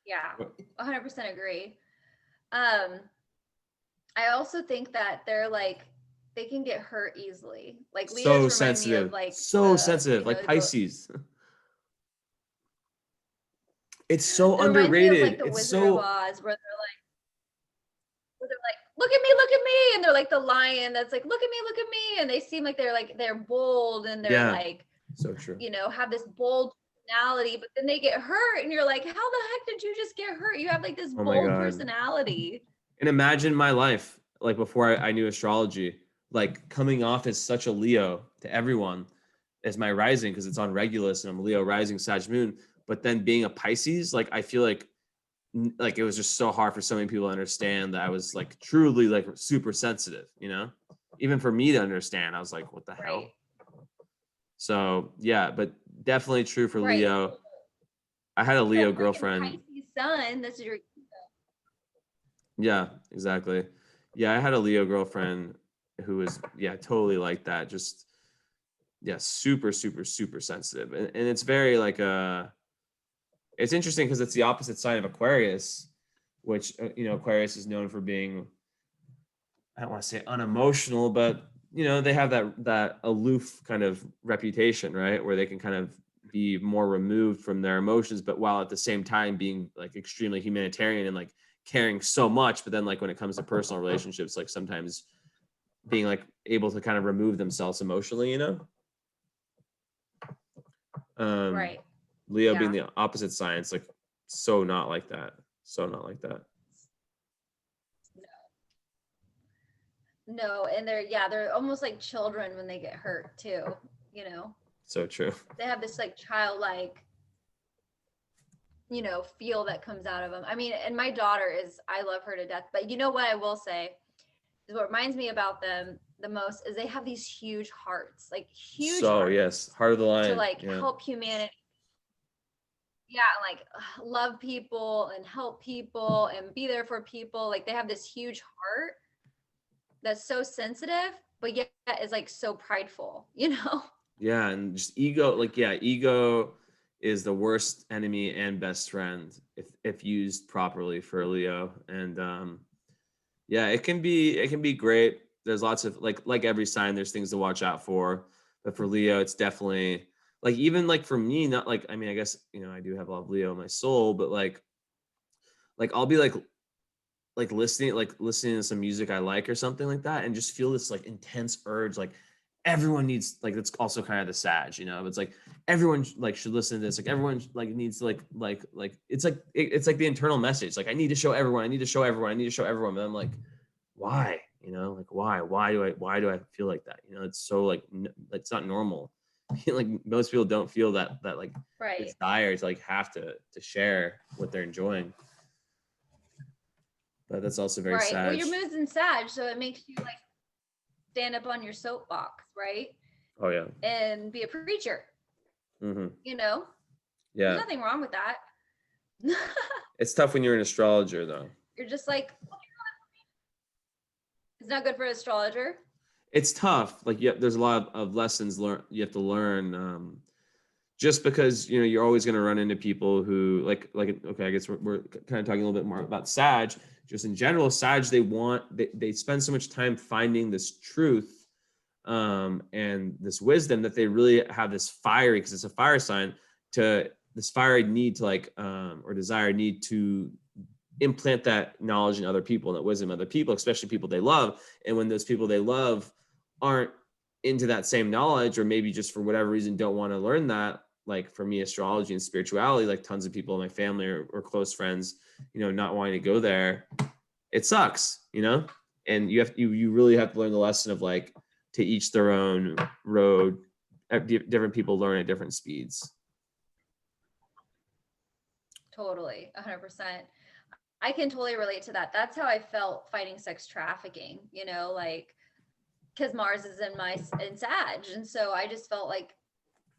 Yeah. 100% agree. Um, I also think that they're like they can get hurt easily. Like Leos So remind me of sensitive, like so the, sensitive, like the Pisces. It's so it reminds me of like underrated. the It's Wizard of so, Oz where they're like, look at me, and they're like the lion that's like, look at me, and they seem like they're bold and they're yeah, like, so true. have this bold personality, but then they get hurt and you're like, how the heck did you just get hurt? You have like this Oh my bold God. personality. And imagine my life, like before I knew astrology, like coming off as such a Leo to everyone as my rising, because it's on Regulus and I'm Leo rising, Sag moon. But then being a Pisces, like I feel like it was just so hard for so many people to understand that I was like truly like super sensitive, you know? Even for me to understand, I was like, what the Right. hell? So yeah, but definitely true for Right. Leo. I had a That Leo freaking girlfriend. Pisces sun, this is your Yeah, exactly. Yeah, I had a Leo girlfriend who was, yeah, totally like that. Just, yeah, super, super, super sensitive. And it's very like it's interesting because it's the opposite sign of Aquarius, which you know, Aquarius is known for being, I don't want to say unemotional, but you know, they have that aloof kind of reputation, right? Where they can kind of be more removed from their emotions, but while at the same time being like extremely humanitarian and like caring so much. But then like when it comes to personal relationships, like sometimes being like able to kind of remove themselves emotionally, you know? Um right. Leo being Yeah. the opposite sign, it's like so not like that. So not like that. No, and they're almost like children when they get hurt too, you know. So true. They have this like childlike, feel that comes out of them. I mean, and my daughter is, I love her to death, but you know what I will say is what reminds me about them the most is they have these huge hearts, like huge So hearts yes, heart of the to lion. like Yeah. help humanity. Yeah, like love people and help people and be there for people. Like they have this huge heart that's so sensitive, but yet is like so prideful, you know? Yeah, and just ego, like yeah, ego is the worst enemy and best friend if used properly for Leo. And yeah, it can be great. There's lots of like every sign, there's things to watch out for. But for Leo, it's definitely like, even like for me, not like, I mean, I guess, you know, I do have a lot of Leo in my soul, but like I'll be like listening to some music I like or something like that, and just feel this like intense urge, like everyone needs, like, that's also kind of the Sag, you know, it's like everyone like should listen to this, like everyone like needs to like it's like it's like the internal message, like I need to show everyone, I need to show everyone, I need to show everyone, but I'm like, why, you know, like why do I feel like that, you know, it's so like it's not normal. Like most people don't feel that like Right. desire to like have to share what they're enjoying. But that's also very Right. Well, Sag. your mood's in Sag, so it makes you like stand up on your soapbox, right? Oh yeah. And be a preacher, Mm-hmm. you know? There's Yeah. nothing wrong with that. It's tough when you're an astrologer though. You're just like, it's not good for an astrologer. It's tough. Like, yeah, there's a lot of lessons you have to learn. Just because, you know, you're always going to run into people who like okay, I guess we're kind of talking a little bit more about Sag. Just in general, Sag, they spend so much time finding this truth and this wisdom, that they really have this fiery, because it's a fire sign, to this fiery need to like or desire need to implant that knowledge in other people and that wisdom in other people, especially people they love. And when those people they love aren't into that same knowledge, or maybe just for whatever reason don't want to learn that, like for me, astrology and spirituality, like tons of people in my family or close friends, you know, not wanting to go there, it sucks, you know. And you really have to learn the lesson of like, to each their own road. Different people learn at different speeds. Totally, 100%. I can totally relate to that. That's how I felt fighting sex trafficking, you know, like, because Mars is in Sag. And so I just felt like,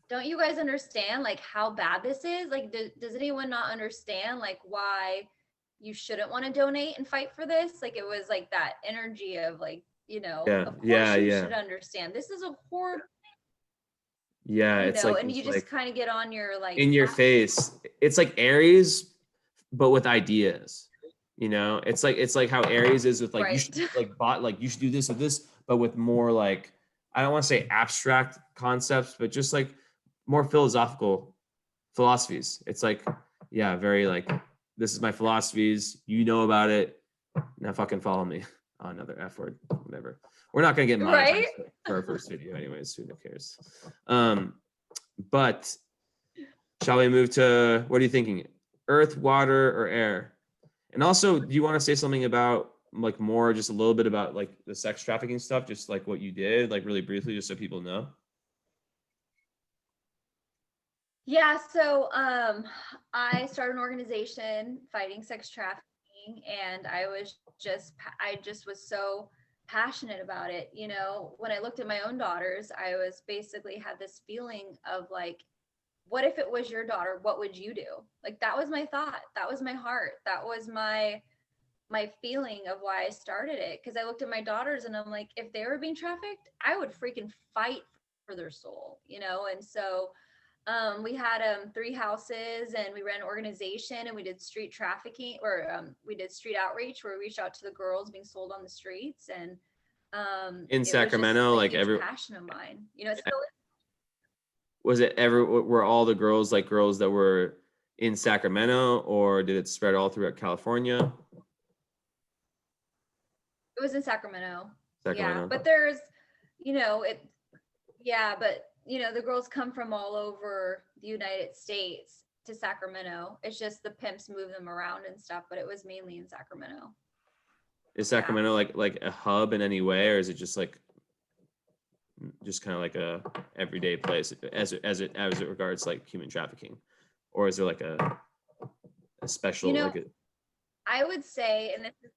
don't you guys understand like how bad this is? Like, does anyone not understand like why you shouldn't want to donate and fight for this? Like, it was like that energy of like, you know, Yeah, of course yeah, you yeah, should understand. This is a horrible, yeah. you It's know, like and you this, just like kind of get on your like in your face. It's like Aries, but with ideas. You know, it's like how Aries is with like, you right. should like you should do this with this, but with more like, I don't want to say abstract concepts, but just like more philosophical philosophies. It's like, yeah, very like, this is my philosophies. You know about it. Now fucking follow me. Oh, another F word. Whatever. We're not gonna get Right. monetized for our first video, anyways. Who cares? But shall we move to, what are you thinking? Earth, water, or air? And also, do you want to say something about like more, just a little bit about like the sex trafficking stuff, just like what you did, like really briefly, just so people know? Yeah, so I started an organization fighting sex trafficking, and I just was so passionate about it. You know, when I looked at my own daughters, I was basically had this feeling of like, what if it was your daughter? What would you do? Like, that was my thought. That was my heart. That was my feeling of why I started it. Because I looked at my daughters and I'm like, if they were being trafficked, I would freaking fight for their soul, you know? And so we had 3 houses, and we ran an organization, and we did street trafficking, or we did street outreach where we reached out to the girls being sold on the streets. And In it was just Sacramento, a like huge every, passion of mine. You know, it's still, was it ever, were all the girls like girls that were in Sacramento, or did it spread all throughout California? it was in Sacramento. Yeah, Sacramento. but there's, you know, it, yeah, but you know, the girls come from all over the United States to Sacramento. It's just the pimps move them around and stuff, but it was mainly in Sacramento. Is Yeah. Sacramento like a hub in any way, or is it just like, just kind of like a everyday place as it regards like human trafficking, or is there like a You special know, like a, I would say, and this is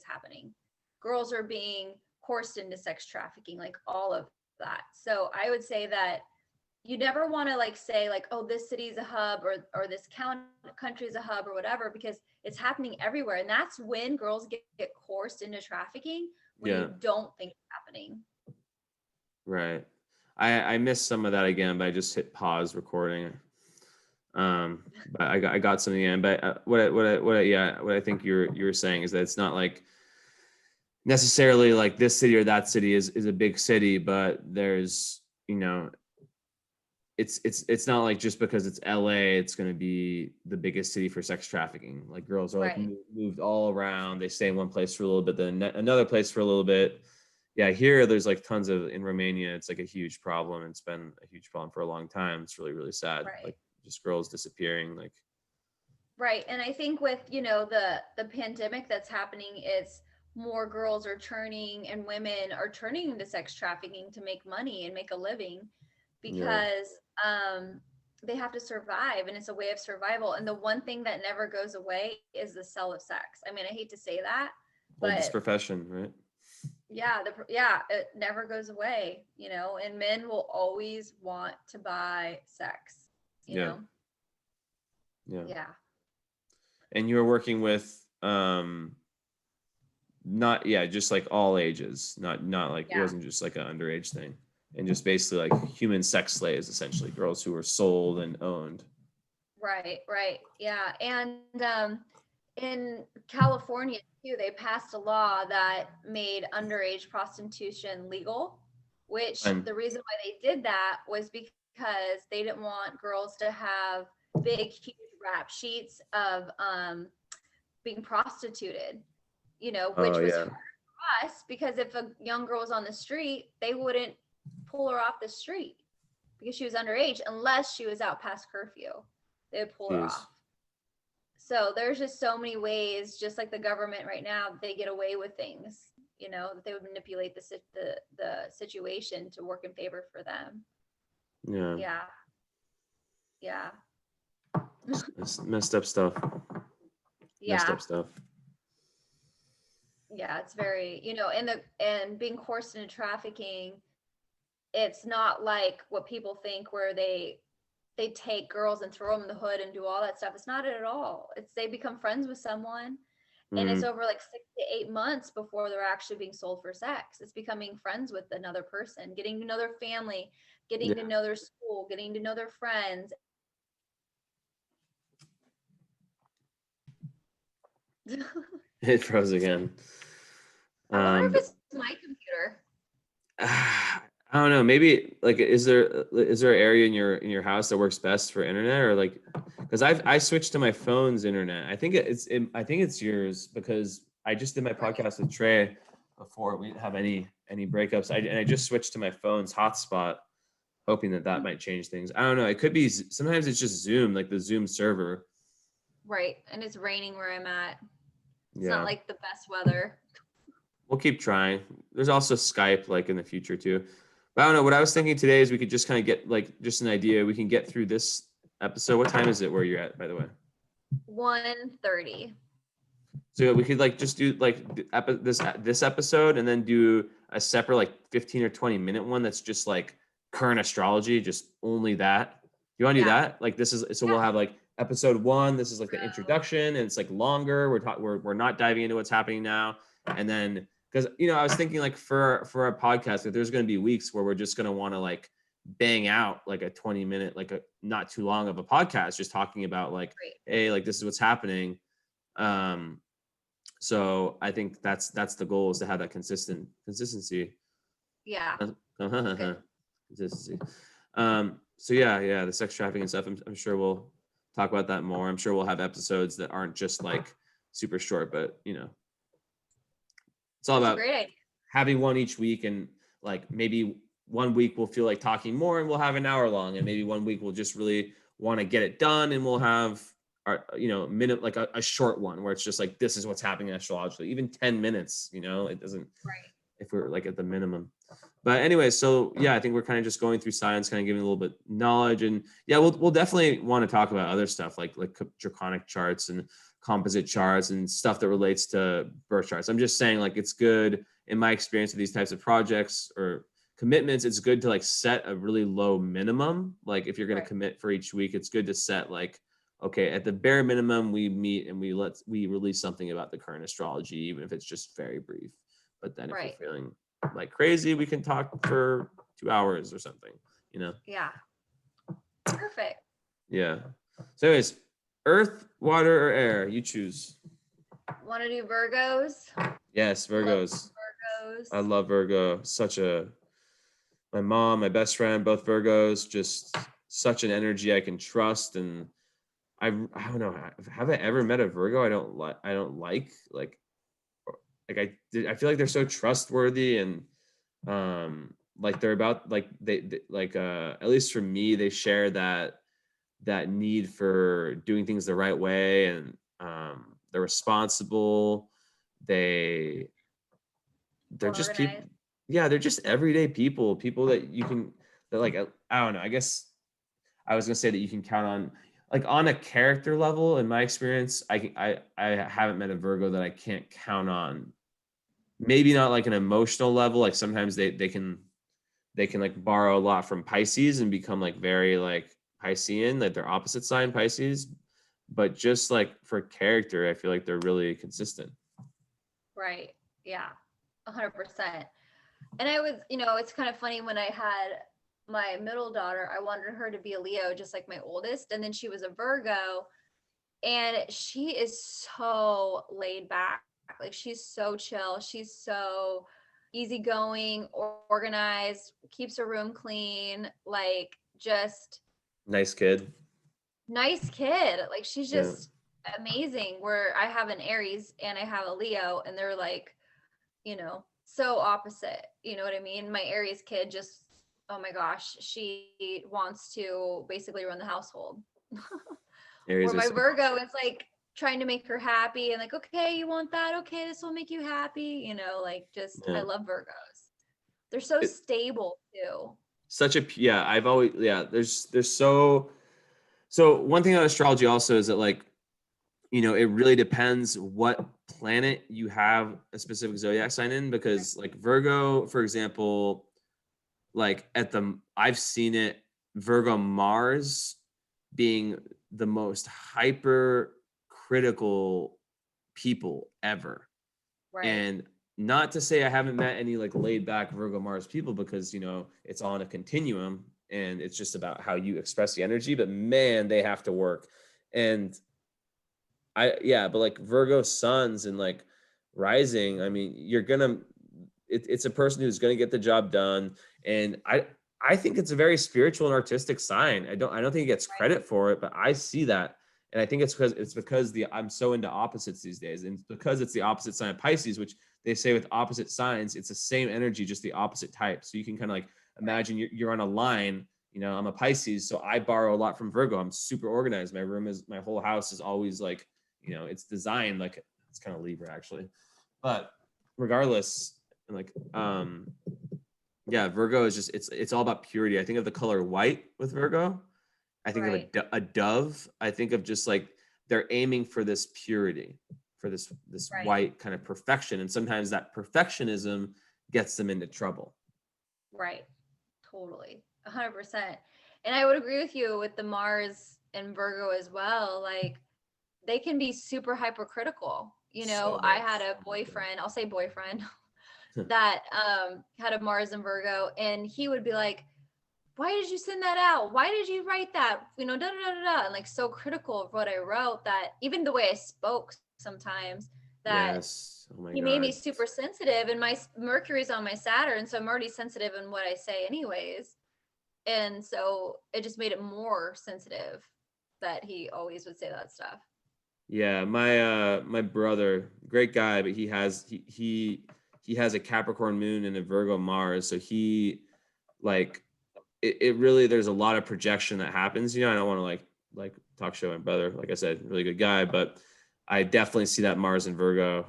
happening. Girls are being forced into sex trafficking, like all of that. So I would say that you never want to like say like, oh, this city is a hub, or this country is a hub, or whatever, because it's happening everywhere. And that's when girls get coerced into trafficking, when yeah, you don't think it's happening. right? I missed some of that again, but I just hit pause recording. But I got something in. But what I think you're saying is that it's not like necessarily like this city or that city is a big city, but there's, you know, it's not like just because it's LA, it's going to be the biggest city for sex trafficking. Like girls are like Right. moved all around. They stay in one place for a little bit, then another place for a little bit. Yeah, here there's like tons of in Romania. It's like a huge problem. It's been a huge problem for a long time. It's really, really sad. Right. Like just girls disappearing. Like Right. And I think with, the pandemic that's happening, it's more girls are turning and women are turning into sex trafficking to make money and make a living yeah, because they have to survive and it's a way of survival. And the one thing that never goes away is the sell of sex. I mean, I hate to say that, oldest but profession, right? it never goes away, and men will always want to buy sex, you Yeah, know? yeah. Yeah. And you were working with not just like all ages, not like it Yeah. wasn't just like an underage thing, and just basically like human sex slaves, essentially girls who were sold and owned. Right, right. Yeah. And in California too, they passed a law that made underage prostitution legal, which And the reason why they did that was because they didn't want girls to have big, huge rap sheets of being prostituted, oh which was yeah, hard for us because if a young girl was on the street, they wouldn't pull her off the street because she was underage unless she was out past curfew. They would pull her jeez. off. So there's just so many ways, just like the government right now, they get away with things, that they would manipulate the situation to work in favor for them. Yeah, Yeah. Yeah. it's messed up stuff. Messed Yeah. up stuff. Yeah. It's very, and being coerced into trafficking, it's not like what people think where they take girls and throw them in the hood and do all that stuff. It's not it at all. It's they become friends with someone and it's Mm, over like 6 to 8 months before they're actually being sold for sex. It's becoming friends with another person, getting to know their family, getting to yeah, know their school, getting to know their friends. it froze again. I wonder if But it's my computer. I don't know. Maybe like is there an area in your house that works best for internet, or like because I switched to my phone's internet. I think it's yours because I just did my Right. podcast with Trey before we didn't have any breakups. I just switched to my phone's hotspot, hoping that might change things. I don't know. It could be sometimes it's just Zoom, like the Zoom server. Right. And it's raining where I'm at. It's not Yeah, like the best weather. we'll keep trying. There's also Skype like in the future too. But I don't know. What I was thinking today is we could just kind of get like just an idea. We can get through this episode. What time is it where you're at, by the way? 1:30. So we could like just do like this episode and then do a separate like 15 or 20-minute one that's just like current astrology, just only that. You want to do Yeah. that? Like this is so Yeah. we'll have like episode 1, this is like the Bro. introduction and it's like longer. We're not diving into what's happening now. And then because I was thinking like for our podcast that there's going to be weeks where we're just going to want to like bang out like a 20-minute like a not too long of a podcast just talking about like Great. hey, like this is what's happening. So I think that's the goal is to have that consistency. Yeah. That's good. Consistency. So yeah, the sex trafficking and stuff. I'm sure we'll talk about that more. I'm sure we'll have episodes that aren't just like super short, but it's all That's a about great idea. having one each week, and like maybe one week we'll feel like talking more and we'll have an hour long, and maybe one week we'll just really want to get it done and we'll have our minute like a short one where it's just like this is what's happening astrologically, even 10 minutes, it doesn't, Right. if we're like at the minimum. But anyway, so yeah, I think we're kind of just going through science, kind of giving a little bit knowledge, and yeah, we'll definitely want to talk about other stuff like draconic charts and composite charts and stuff that relates to birth charts. I'm just saying like it's good in my experience with these types of projects or commitments. It's good to like set a really low minimum. Like if you're going to Right. commit for each week, it's good to set like, okay, at the bare minimum, we meet and we release something about the current astrology, even if it's just very brief. But then if Right. we're feeling like crazy, we can talk for 2 hours or something, Yeah. Perfect. Yeah. So anyways, earth, water, or air, you choose. Want to do Virgos? Yes, Love Virgos. I Virgos. love Virgo. My mom, my best friend, both Virgos, just such an energy I can trust. And I don't know, have I ever met a Virgo I don't like I feel like they're so trustworthy, and like they're about like they like at least for me, they share that need for doing things the right way, and they're responsible. they they're just people. Organized. Yeah, they're just everyday people that you can, that like I don't know, I guess I was gonna say that you can count on, like on a character level. In my experience, I haven't met a Virgo that I can't count on. Maybe not like an emotional level. Like sometimes they can like borrow a lot from Pisces and become like very like Piscean, like their opposite sign Pisces. But just like for character, I feel like they're really consistent. Right. Yeah. 100%. And I was, it's kind of funny when I had my middle daughter, I wanted her to be a Leo, just like my oldest. And then she was a Virgo. And she is so laid back. Like she's so chill. She's so easygoing, organized, keeps her room clean, like just Nice kid. nice kid. Like she's Yeah. just amazing. Where I have an Aries and I have a Leo, and they're like, so opposite. You know what I mean? My Aries kid just, oh my gosh, she wants to basically run the household. Where Aries are my so Virgo is like trying to make her happy and like, okay, you want that? Okay, this will make you happy. Like just, I yeah. love Virgos. They're so It, stable too. such a yeah. I've always yeah. There's so one thing on astrology also is that like, it really depends what planet you have a specific zodiac sign in, because like Virgo, for example, like I've seen it, Virgo Mars being the most hyper critical people ever. Right. And not to say I haven't met any like laid back Virgo Mars people, because it's on a continuum and it's just about how you express the energy, but man, they have to work. And but like Virgo suns and like rising, I mean, it's a person who's gonna get the job done. And I think it's a very spiritual and artistic sign. I don't think it gets Right. credit for it, but I see that. And I think it's because I'm so into opposites these days. And because it's the opposite sign of Pisces, which they say with opposite signs, it's the same energy, just the opposite type. So you can kind of like Right. imagine you're on a line. I'm a Pisces, so I borrow a lot from Virgo. I'm super organized. My whole house is always like, it's designed like it's kind of Libra actually. But regardless, like yeah, Virgo is just it's all about purity. I think of the color white with Virgo. I think of Right. a dove. I think of just like they're aiming for this purity, for this Right. white kind of perfection, and sometimes that perfectionism gets them into trouble. Right. Totally. 100%. And I would agree with you with the Mars and Virgo as well. Like they can be super hypercritical. So I much. had a boyfriend, I'll say boyfriend, that had a Mars and Virgo, and he would be like, why did you send that out? Why did you write that? Da da da da da. And like so critical of what I wrote, that even the way I spoke sometimes, that Yes. Oh my he made me God. super sensitive. And my Mercury's on my Saturn, so I'm already sensitive in what I say anyways. And so it just made it more sensitive that he always would say that stuff. Yeah, my brother, great guy, but he has a Capricorn moon and a Virgo Mars, so he like it really, there's a lot of projection that happens. I don't want to like talk show my brother. Like I said, really good guy, but I definitely see that Mars and Virgo.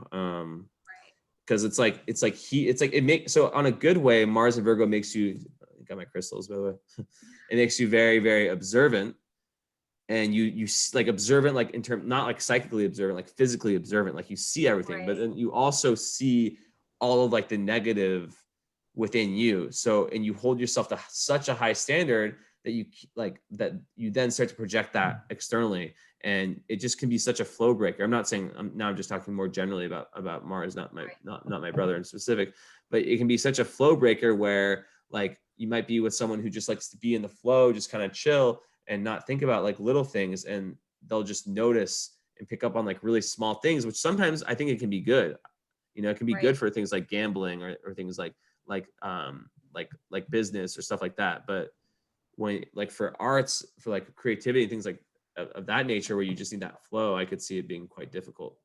Because it's like it makes, so on a good way, Mars and Virgo makes you, I got my crystals by the way. It makes you very, very observant, and you like observant, like in term, not like psychically observant, like physically observant, like you see everything, but Right. then you also see all of like the negative within you. So, and you hold yourself to such a high standard that you then start to project that externally, and it just can be such a flow breaker. I'm not saying I'm just talking more generally about Mars, Right. not my brother in specific, but it can be such a flow breaker where like you might be with someone who just likes to be in the flow, just kind of chill and not think about like little things, and they'll just notice and pick up on like really small things, which sometimes I think it can be good. It can be good Right. for things like gambling, or things like business or stuff like that. But when like for arts, for like creativity, things like of that nature, where you just need that flow, I could see it being quite difficult.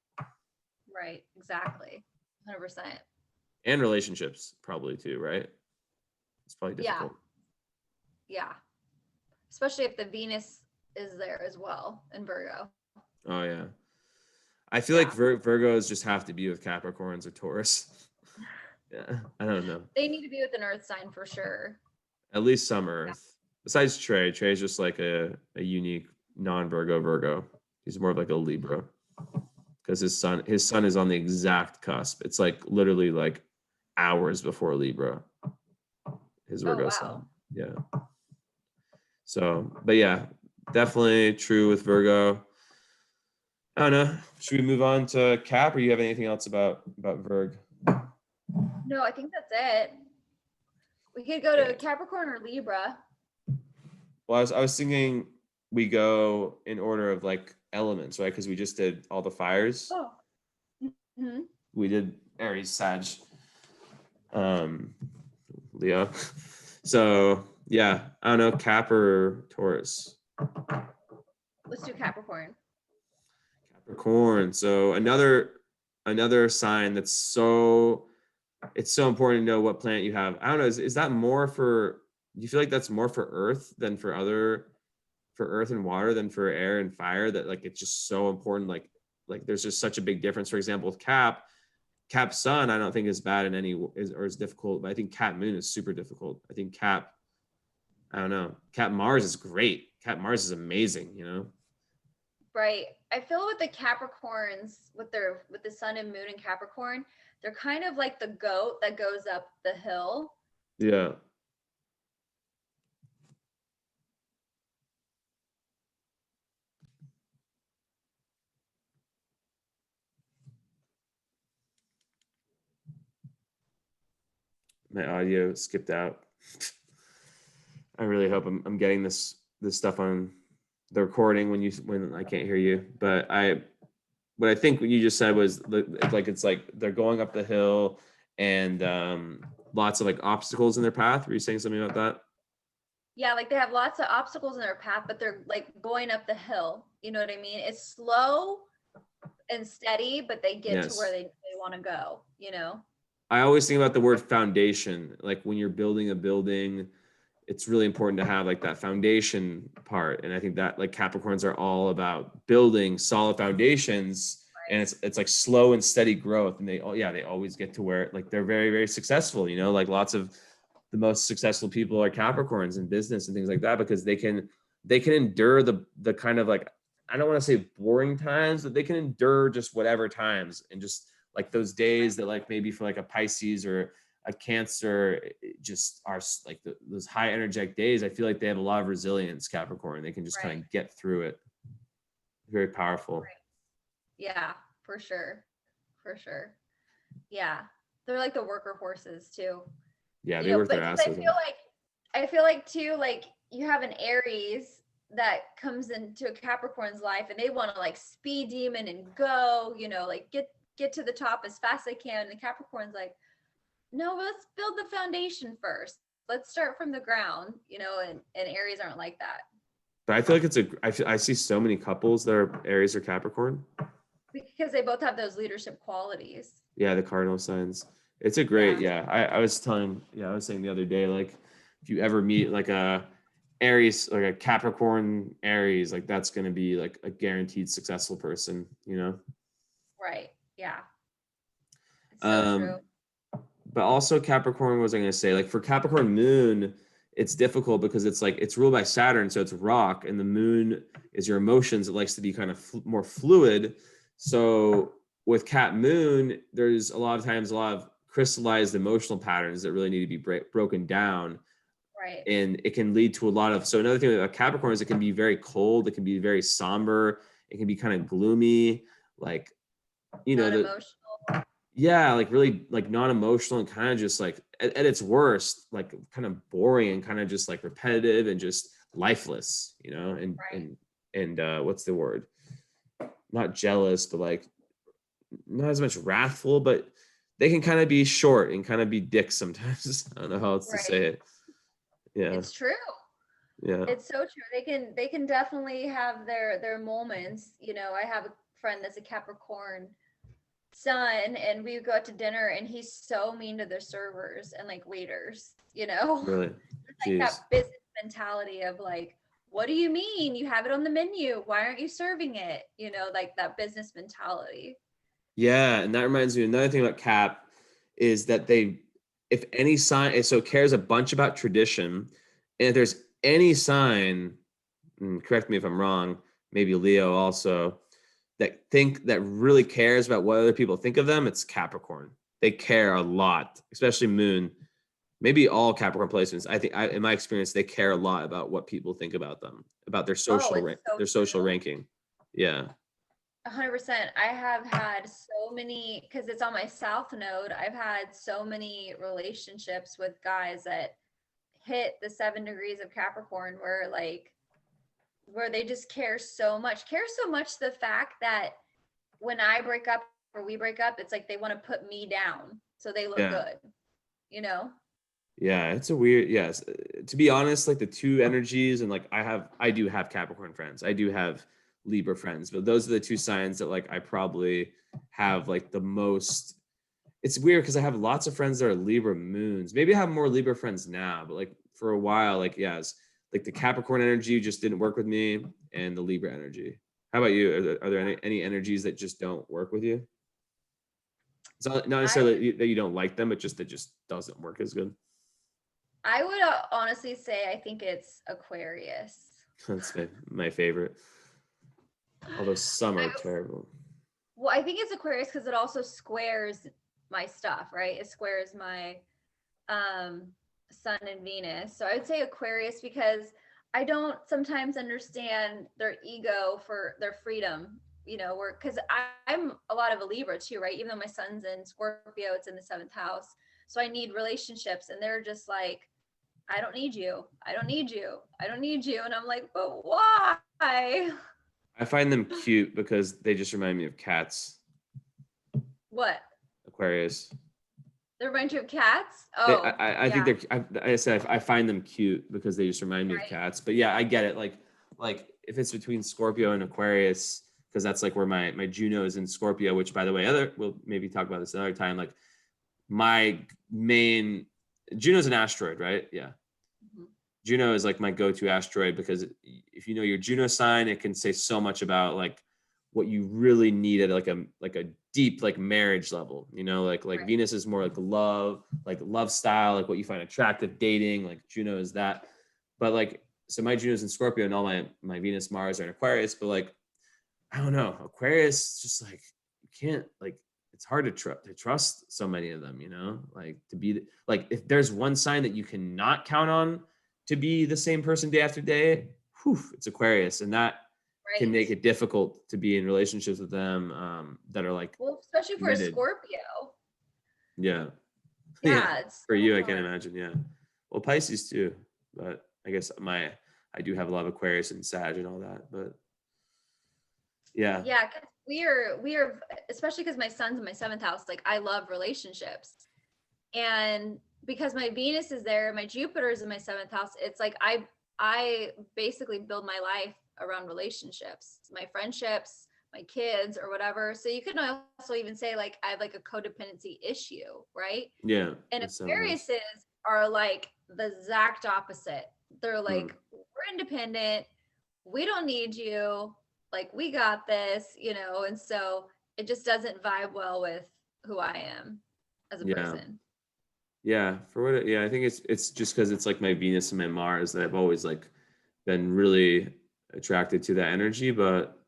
Right. Exactly. 100%. And relationships probably too, right? It's probably Yeah. difficult. Yeah. Especially if the Venus is there as well in Virgo. Oh yeah. I feel like Yeah. Virgos just have to be with Capricorns or Taurus. Yeah, I don't know. They need to be with an earth sign for sure. At least some Yeah. Earth. Besides Trey, Trey's just like a unique non-Virgo Virgo. He's more of like a Libra because his sun is on the exact cusp. It's like literally like hours before Libra. His Oh, Virgo wow. sun. Yeah. So, but yeah, definitely true with Virgo. I don't know. Should we move on to Cap, or you have anything else about Virg? No, I think that's it. We could go to Capricorn or Libra. Well, I was thinking we go in order of like elements, right? Because we just did all the fires. Oh. Mm-hmm. We did Aries, Sag, Leo. So yeah, I don't know, Cap or Taurus. Let's do Capricorn. Capricorn. So another sign that's it's so important to know what planet you have. I don't know. Is that more for? Do you feel like that's more for Earth than for Earth and water than for air and fire? That like it's just so important. Like there's just such a big difference. For example, with Cap Sun, I don't think is bad in any or is difficult, but I think Cap Moon is super difficult. I think I don't know. Cap Mars is great. Cap Mars is amazing. You know. Right. I feel with the Capricorns, with the sun and moon in Capricorn, they're kind of like the goat that goes up the hill. Yeah. My audio skipped out. I really hope I'm getting this stuff on the recording when I can't hear you. But what I think what you just said was it's like they're going up the hill and lots of like obstacles in their path. Were you saying something about that? Yeah, like they have lots of obstacles in their path, but they're like going up the hill. You know what I mean? It's slow and steady, but they get to where Yes. they want to go, you know? I always think about the word foundation. Like when you're building a building, it's really important to have like that foundation part. And I think that like Capricorns are all about building solid foundations, and it's like slow and steady growth. And they always get to where like they're very, very successful, you know, like lots of the most successful people are Capricorns in business and things like that, because they can endure the kind of like, I don't want to say boring times, but they can endure just whatever times, and just like those days that like maybe for like a Pisces or a Cancer just are like those high energetic days. I feel like they have a lot of resilience, Capricorn. They can just kind of get through it. Very powerful. Right. Yeah, for sure. For sure. Yeah. They're like the worker horses too. Yeah, You they know, work but their because asses off. I feel like too, like you have an Aries that comes into a Capricorn's life and they want to like speed demon and go, you know, like get to the top as fast as they can. And the Capricorn's like, no, let's build the foundation first. Let's start from the ground, you know, and Aries aren't like that. But I feel like I see so many couples that are Aries or Capricorn. Because they both have those leadership qualities. Yeah, the cardinal signs. It's a great, I was saying the other day, like if you ever meet like a Aries, like a Capricorn Aries, like that's going to be like a guaranteed successful person, you know? Right. Yeah. It's so true. But also Capricorn, what was I going to say? Like for Capricorn moon, it's difficult because it's like it's ruled by Saturn, so it's rock, and the moon is your emotions. It likes to be kind of more fluid. So with Cap moon, there's a lot of times a lot of crystallized emotional patterns that really need to be broken down. Right. And it can lead to a lot of, so another thing about Capricorn is it can be very cold, it can be very somber, it can be kind of gloomy, like, you know, yeah, like really like non-emotional and kind of just like at its worst, like kind of boring and kind of just like repetitive and just lifeless, you know, and what's the word? Not jealous, but like not as much wrathful, but they can kind of be short and kind of be dicks sometimes. I don't know how else to say it. Yeah. It's true. Yeah. It's so true. They can definitely have their moments. You know, I have a friend that's a Capricorn sun, and we go out to dinner and he's so mean to the servers and like waiters, you know. Really. It's like Jeez. that business mentality of like, what do you mean? You have it on the menu. Why aren't you serving it? You know, like that business mentality. Yeah, and that reminds me another thing about Cap is that they, if any sign, so cares a bunch about tradition, and if there's any sign, and correct me if I'm wrong, maybe Leo also, that really cares about what other people think of them, it's Capricorn. They care a lot, especially Moon. Maybe all Capricorn placements. I think, in my experience, they care a lot about what people think about them, about Oh, it's so their social true. ranking. Yeah. 100%. I have had so many, because it's on my South node, I've had so many relationships with guys that hit the 7 degrees of Capricorn where they just care so much the fact that when I break up or we break up, it's like they want to put me down so they look Yeah. good, you know? Yeah, it's a weird, yes. To be honest, like the two energies, and like I do have Capricorn friends. I do have Libra friends, but those are the two signs that like I probably have like the most. It's weird because I have lots of friends that are Libra moons. Maybe I have more Libra friends now, but like for a while, like yes, like the Capricorn energy just didn't work with me, and the Libra energy. How about you? Are there any energies that just don't work with you? It's not I necessarily that you don't like them, but just it just doesn't work as good. I would honestly say I think it's Aquarius. That's my favorite. Although some are I, terrible. well, I think it's Aquarius because it also squares my stuff, right? It squares my um Sun and Venus. So I would say Aquarius because I don't sometimes understand their ego for their freedom, you know, where because I'm a lot of a Libra too, right? Even though my son's in Scorpio, it's in the seventh house. So I need relationships, and they're just like, I don't need you. I don't need you. I don't need you. And I'm like, but why? I find them cute because they just remind me of cats. What? Aquarius. They remind you of cats? They, Oh, I think yeah. I said I find them cute because they just remind me of Right. cats. But yeah, I get it. Like if it's between Scorpio and Aquarius, because that's like where my Juno is in Scorpio. Which, by the way, we'll maybe talk about this another time. Like my main Juno's an asteroid, right? Yeah. Mhm. Juno is like my go-to asteroid because if you know your Juno sign, it can say so much about like what you really need at like a deep like marriage level. You know, like Right. Venus is more like love style, like what you find attractive, dating. Like Juno is that, but like so my Juno's in Scorpio and all my Venus, Mars are in Aquarius. But like I don't know, Aquarius just like you can't like it's hard to trust so many of them, you know, like to be like if there's one sign that you cannot count on to be the same person day after day, whew, it's Aquarius, and that can Right. make it difficult to be in relationships with them that are like Well, especially for a committed. Scorpio. Yeah, yeah. Yeah, it's For so you, I can't hard. imagine. Yeah, well, Pisces too, but I guess I do have a lot of Aquarius and Sag and all that, but yeah, Yeah, 'cause we are especially because my son's in my seventh house, like I love relationships. And because my Venus is there, my Jupiter is in my seventh house, it's like I basically build my life around relationships, my friendships, my kids, or whatever. So you can also even say like I have like a codependency issue, right? yeah, And the seven house. Aquariuses are like the exact opposite. They're Hmm. like, we're independent, we don't need you, like we got this, you know, and so it just doesn't vibe well with who I am as a Yeah. person. Yeah, for what yeah, I think it's just because it's like my Venus and my Mars that I've always like been really attracted to that energy, but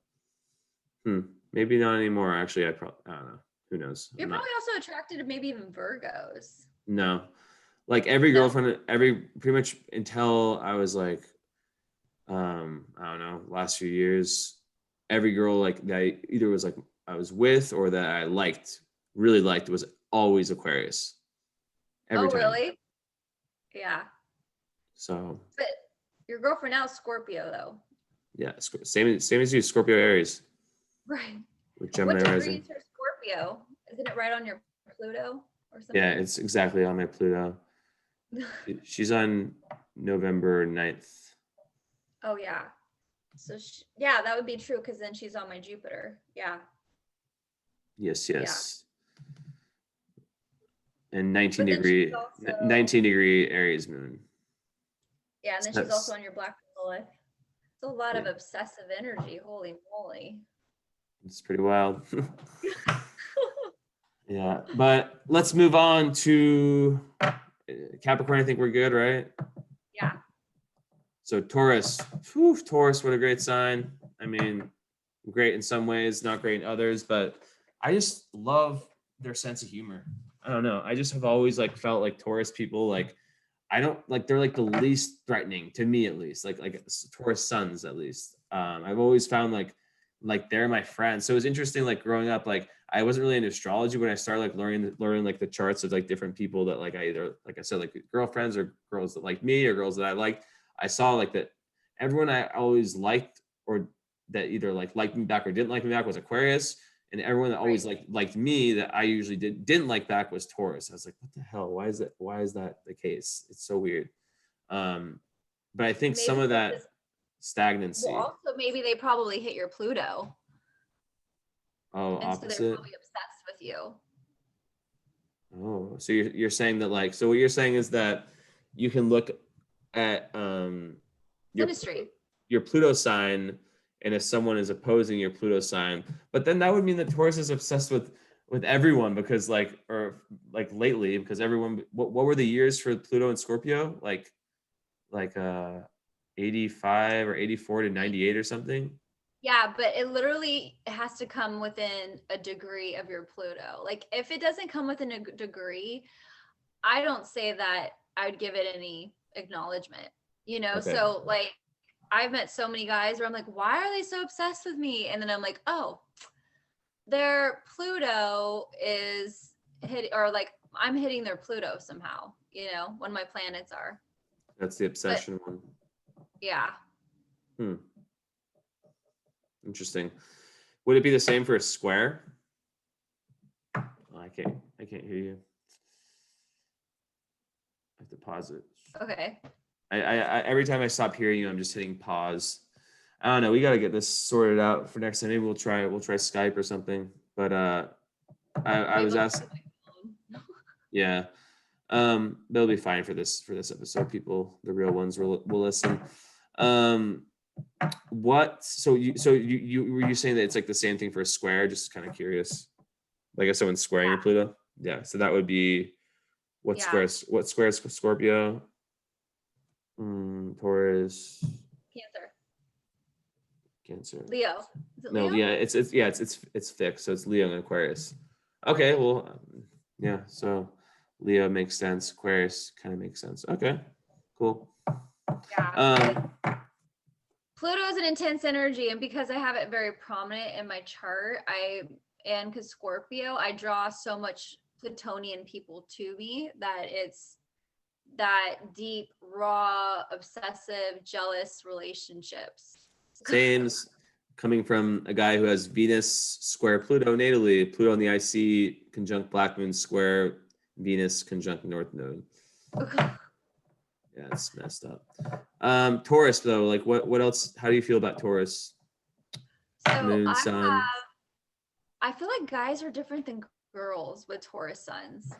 hmm, maybe not anymore. Actually, I don't know. Who knows? You're I'm not probably also attracted to maybe even Virgos. no. Like every No? girlfriend, every pretty much until I was like I don't know, last few years, every girl like that I either was like I was with or that I liked, really liked was always Aquarius. Every Oh, time. really? Yeah. So But your girlfriend now is Scorpio though. yeah, same as you, Scorpio Aries Right. with What Gemini degree rising. is her Scorpio? Isn't it right on your Pluto or Yeah, something? it's exactly on my Pluto. She's on November 9th. Oh yeah. So yeah, that would be true because then she's on my Jupiter. Yeah. Yes, Yeah. yes. And 19 But then she's degree, also 19 degree Aries moon. yeah, and So then she's also that's on your Black Lilith. It's a lot yeah, of obsessive energy. Holy moly. it's pretty wild. Yeah, but let's move on to Capricorn. I think we're good, right? Yeah. So Taurus, whew, Taurus, what a great sign. I mean, great in some ways, not great in others, but I just love their sense of humor. I don't know. I just have always like felt like Taurus people like I don't like they're like the least threatening to me at least, like Taurus sons at least. I've always found like they're my friends. So it was interesting like growing up like I wasn't really into astrology when I started like learning like the charts of like different people that like I either like I said like girlfriends or girls that like me or girls that I liked. I saw like that everyone I always liked or that either like liked me back or didn't like me back was Aquarius, and everyone that always Right. liked me that I usually didn't like back was Taurus. I was like, what the hell? Why is that the case? It's so weird. Um, but I think some Maybe of because that well stagnancy. also maybe they probably hit your Pluto. Oh, And so they're opposite. probably obsessed with you. Oh, so you're saying that like so what you're saying is that you can look at your Synastry. your Pluto sign, and if someone is opposing your Pluto sign, but then that would mean that Taurus is obsessed with everyone because like or like lately because everyone what were the years for Pluto and Scorpio like 85 or 84 to 98 or something. Yeah, but it literally has to come within a degree of your Pluto. Like if it doesn't come within a degree, I don't say that I would give it any acknowledgement. Okay. So like I've met so many guys where I'm like, why are they so obsessed with me? And then I'm like, oh, their Pluto is hit or like I'm hitting their Pluto somehow, when my planets are. That's the But obsession one. yeah. Hmm. Interesting. Would it be the same for a square? Oh, I can't hear you. I have to pause it. Okay. I every time I stop hearing you, I'm just hitting pause. I don't know. We got to get this sorted out for next time. Maybe we'll try Skype or something. But I Maybe was I'll asked. just do my phone. Yeah. They'll be fine for this episode. People, the real ones will listen. Um, what? So you were you saying that it's like the same thing for a square? Just kind of curious. Like if someone's squaring your Yeah. Pluto. Yeah. So that would be Yeah. what squares Scorpio? Taurus, Cancer. Cancer. Leo. Is it No, Leo? yeah, it's fixed. So it's Leo and Aquarius. Okay, Right. well, yeah. So Leo makes sense. Aquarius kind of makes sense. Okay, cool. Yeah. Because Um, Pluto is an intense energy. And because I have it very prominent in my chart, and because Scorpio, I draw so much Plutonian people to me that it's that deep, raw, obsessive, jealous relationships. same coming from a guy who has Venus square Pluto natally, Pluto in the IC conjunct Black Moon square Venus conjunct North Node. Yeah, it's messed up. Taurus though, like what else? How do you feel about Taurus? So Moon, Sun. I feel like guys are different than girls with Taurus suns. I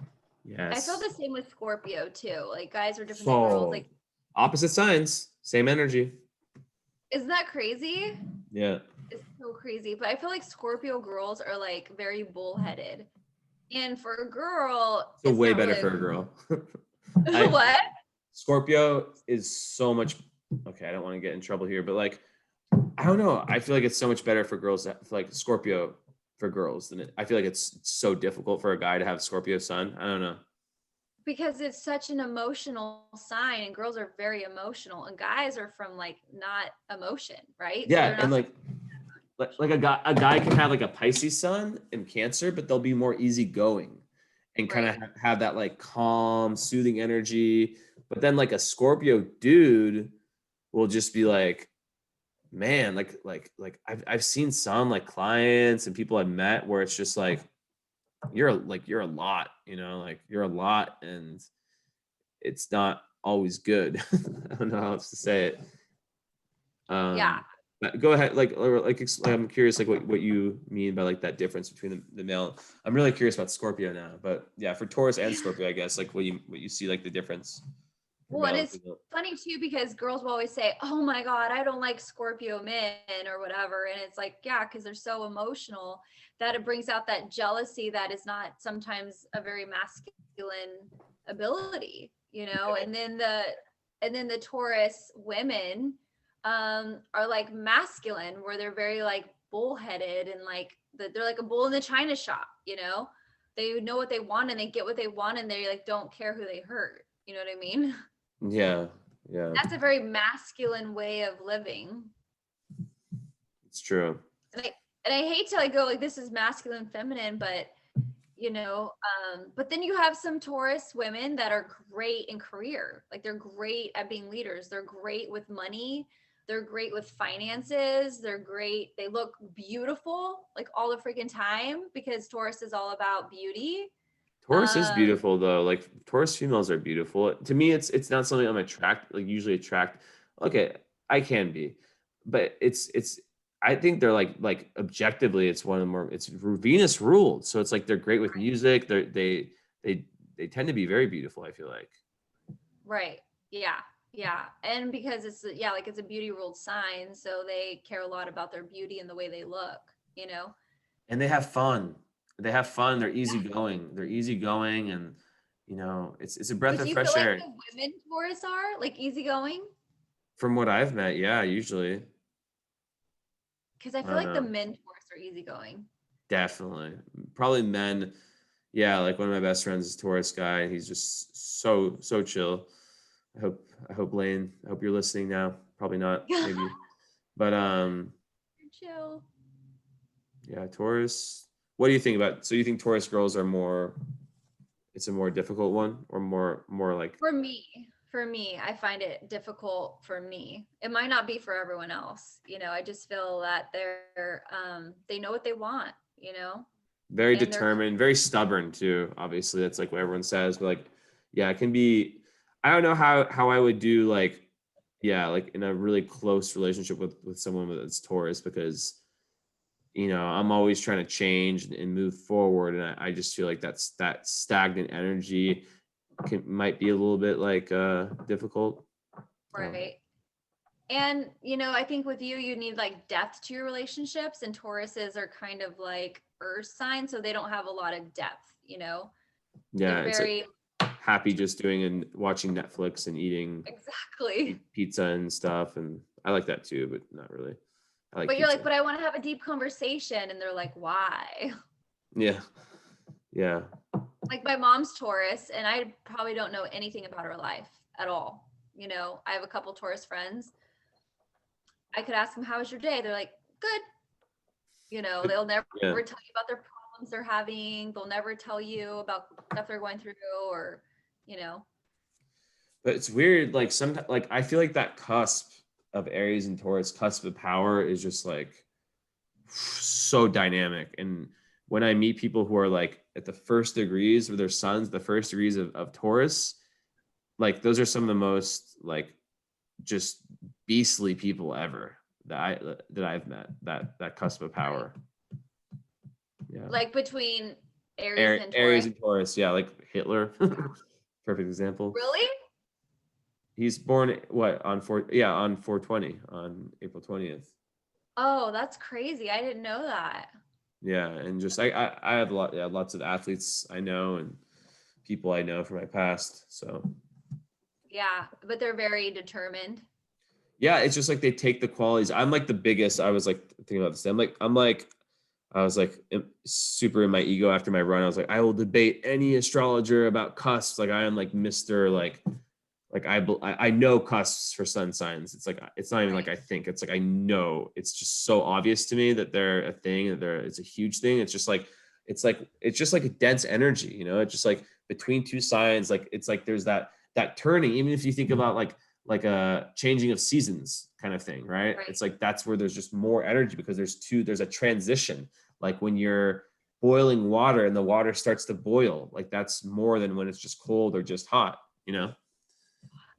feel Yes. the same with Scorpio too. Like guys are different than girls. So Like, opposite signs, same energy. isn't that crazy? Yeah. It's so crazy. But I feel like Scorpio girls are like very bullheaded. And for a girl, So it's way not better really for a girl. I what? Scorpio is so much okay, I don't want to get in trouble here, but like I don't know. I feel like it's so much better for girls like Scorpio for girls than I feel like it's so difficult for a guy to have Scorpio sun. I don't know. Because it's such an emotional sign and girls are very emotional and guys are from like not emotion, right? So Yeah, they're and not supposed like a guy can have like a Pisces sun and Cancer, but they'll be more easygoing and kind of right. have that like calm, soothing energy. But then like a Scorpio dude will just be like, man, like I've seen some like clients and people I've met where it's just like you're a lot, like you're a lot, and it's not always good. I don't know how else to say it. Yeah. Go ahead, I'm curious, like what you mean by like that difference between the male. I'm really curious about Scorpio now, but yeah, for Taurus and Scorpio, I guess, like what you see like the difference for Well, and male and it's female. funny too because girls will always say, "Oh my God, I don't like Scorpio men or whatever," and it's like, yeah, because they're so emotional that it brings out that jealousy that is not sometimes a very masculine ability, you know. And then the Taurus women are like masculine, where they're very like bullheaded and like they're like a bull in the china shop, you know. They know what they want and they get what they want and they like don't care who they hurt. You know what I mean? Yeah, yeah, That's a very masculine way of living. it's true. And I hate to like go like this is masculine, feminine, but but then you have some Taurus women that are great in career. Like they're great at being leaders. They're great with money. They're great with finances. They're great. They look beautiful like all the freaking time because Taurus is all about beauty. Taurus is Um, beautiful though. Like Taurus females are beautiful. To me, it's not something I'm usually attract. Okay, I can be, but it's. I think they're like objectively, it's one of the more. It's Venus ruled, so it's like they're great with music. They tend to be very beautiful. I feel like. right. Yeah. Yeah. And because like it's a beauty ruled sign, so they care a lot about their beauty and the way they look, you know? And they have fun. They have fun. They're easygoing. They're easygoing, and it's a breath But of do you feel fresh like air. the women Taurus are like easygoing? From what I've met, yeah, usually. Because I I feel don't like the know. men Taurus are easygoing. Definitely. Probably men. Yeah, like one of my best friends is a Taurus guy, and he's just so chill. I hope Lane, I hope you're listening now. Probably not, maybe. But Chill. yeah, Taurus. What do you think about, so you think Taurus girls are more, it's a more difficult one, or more like, For me, I find it difficult for me. It might not be for everyone else. I just feel that they know what they want, very and they're determined, very stubborn too. Obviously, that's like what everyone says, but like, yeah, it can be. I don't know how I would do like, yeah, like in a really close relationship with someone that's Taurus, because I'm always trying to change and move forward, and I just feel like that stagnant energy might be a little bit like difficult. Um, right. And I think with you need like depth to your relationships, and Tauruses are kind of like earth signs, so they don't have a lot of depth. yeah, They're it's like very happy just doing and watching Netflix and eating exactly. pizza and stuff, and I like that too, but not really. I like But you're pizza. like, but I want to have a deep conversation, and they're like, why? Yeah, yeah, Like my mom's Taurus, and I probably don't know anything about her life at all. I have a couple Taurus friends. I could ask them, "How was your day?" They're like, "Good." but They'll never yeah. tell you about their problems they're having. They'll never tell you about stuff they're going through, or, you know, But it's weird. Like sometimes, like I feel like that cusp of Aries and Taurus, cusp of power, is just like so dynamic. And when I meet people who are like at the first degrees with their sons, the first degrees of Taurus, like those are some of the most like just beastly people ever that I've met. That cusp of right? power. Yeah. Like between Aries and Aries Taurus. and Taurus. Yeah, like Hitler. Perfect example. Really? He's born what on 420 on April 20th. Oh, that's crazy. I didn't know that. Yeah, and just I have lots of athletes I know and people I know from my past. So Yeah, but they're very determined. yeah, it's just like they take the qualities. I'm like the biggest. I was like thinking about this. I was like super in my ego after my run. I was like, I will debate any astrologer about cusps. Like I am like Mr. Like I know cusps for sun signs. It's like it's not even like Right. I think. It's like I know. It's just so obvious to me that they're a thing. That it's a huge thing. It's just like a dense energy. It's just like between two signs. Like it's like there's that turning. Even if you think about like a changing of seasons kind of thing, right? Right. It's like that's where there's just more energy because there's a transition. Like when you're boiling water and the water starts to boil, like that's more than when it's just cold or just hot.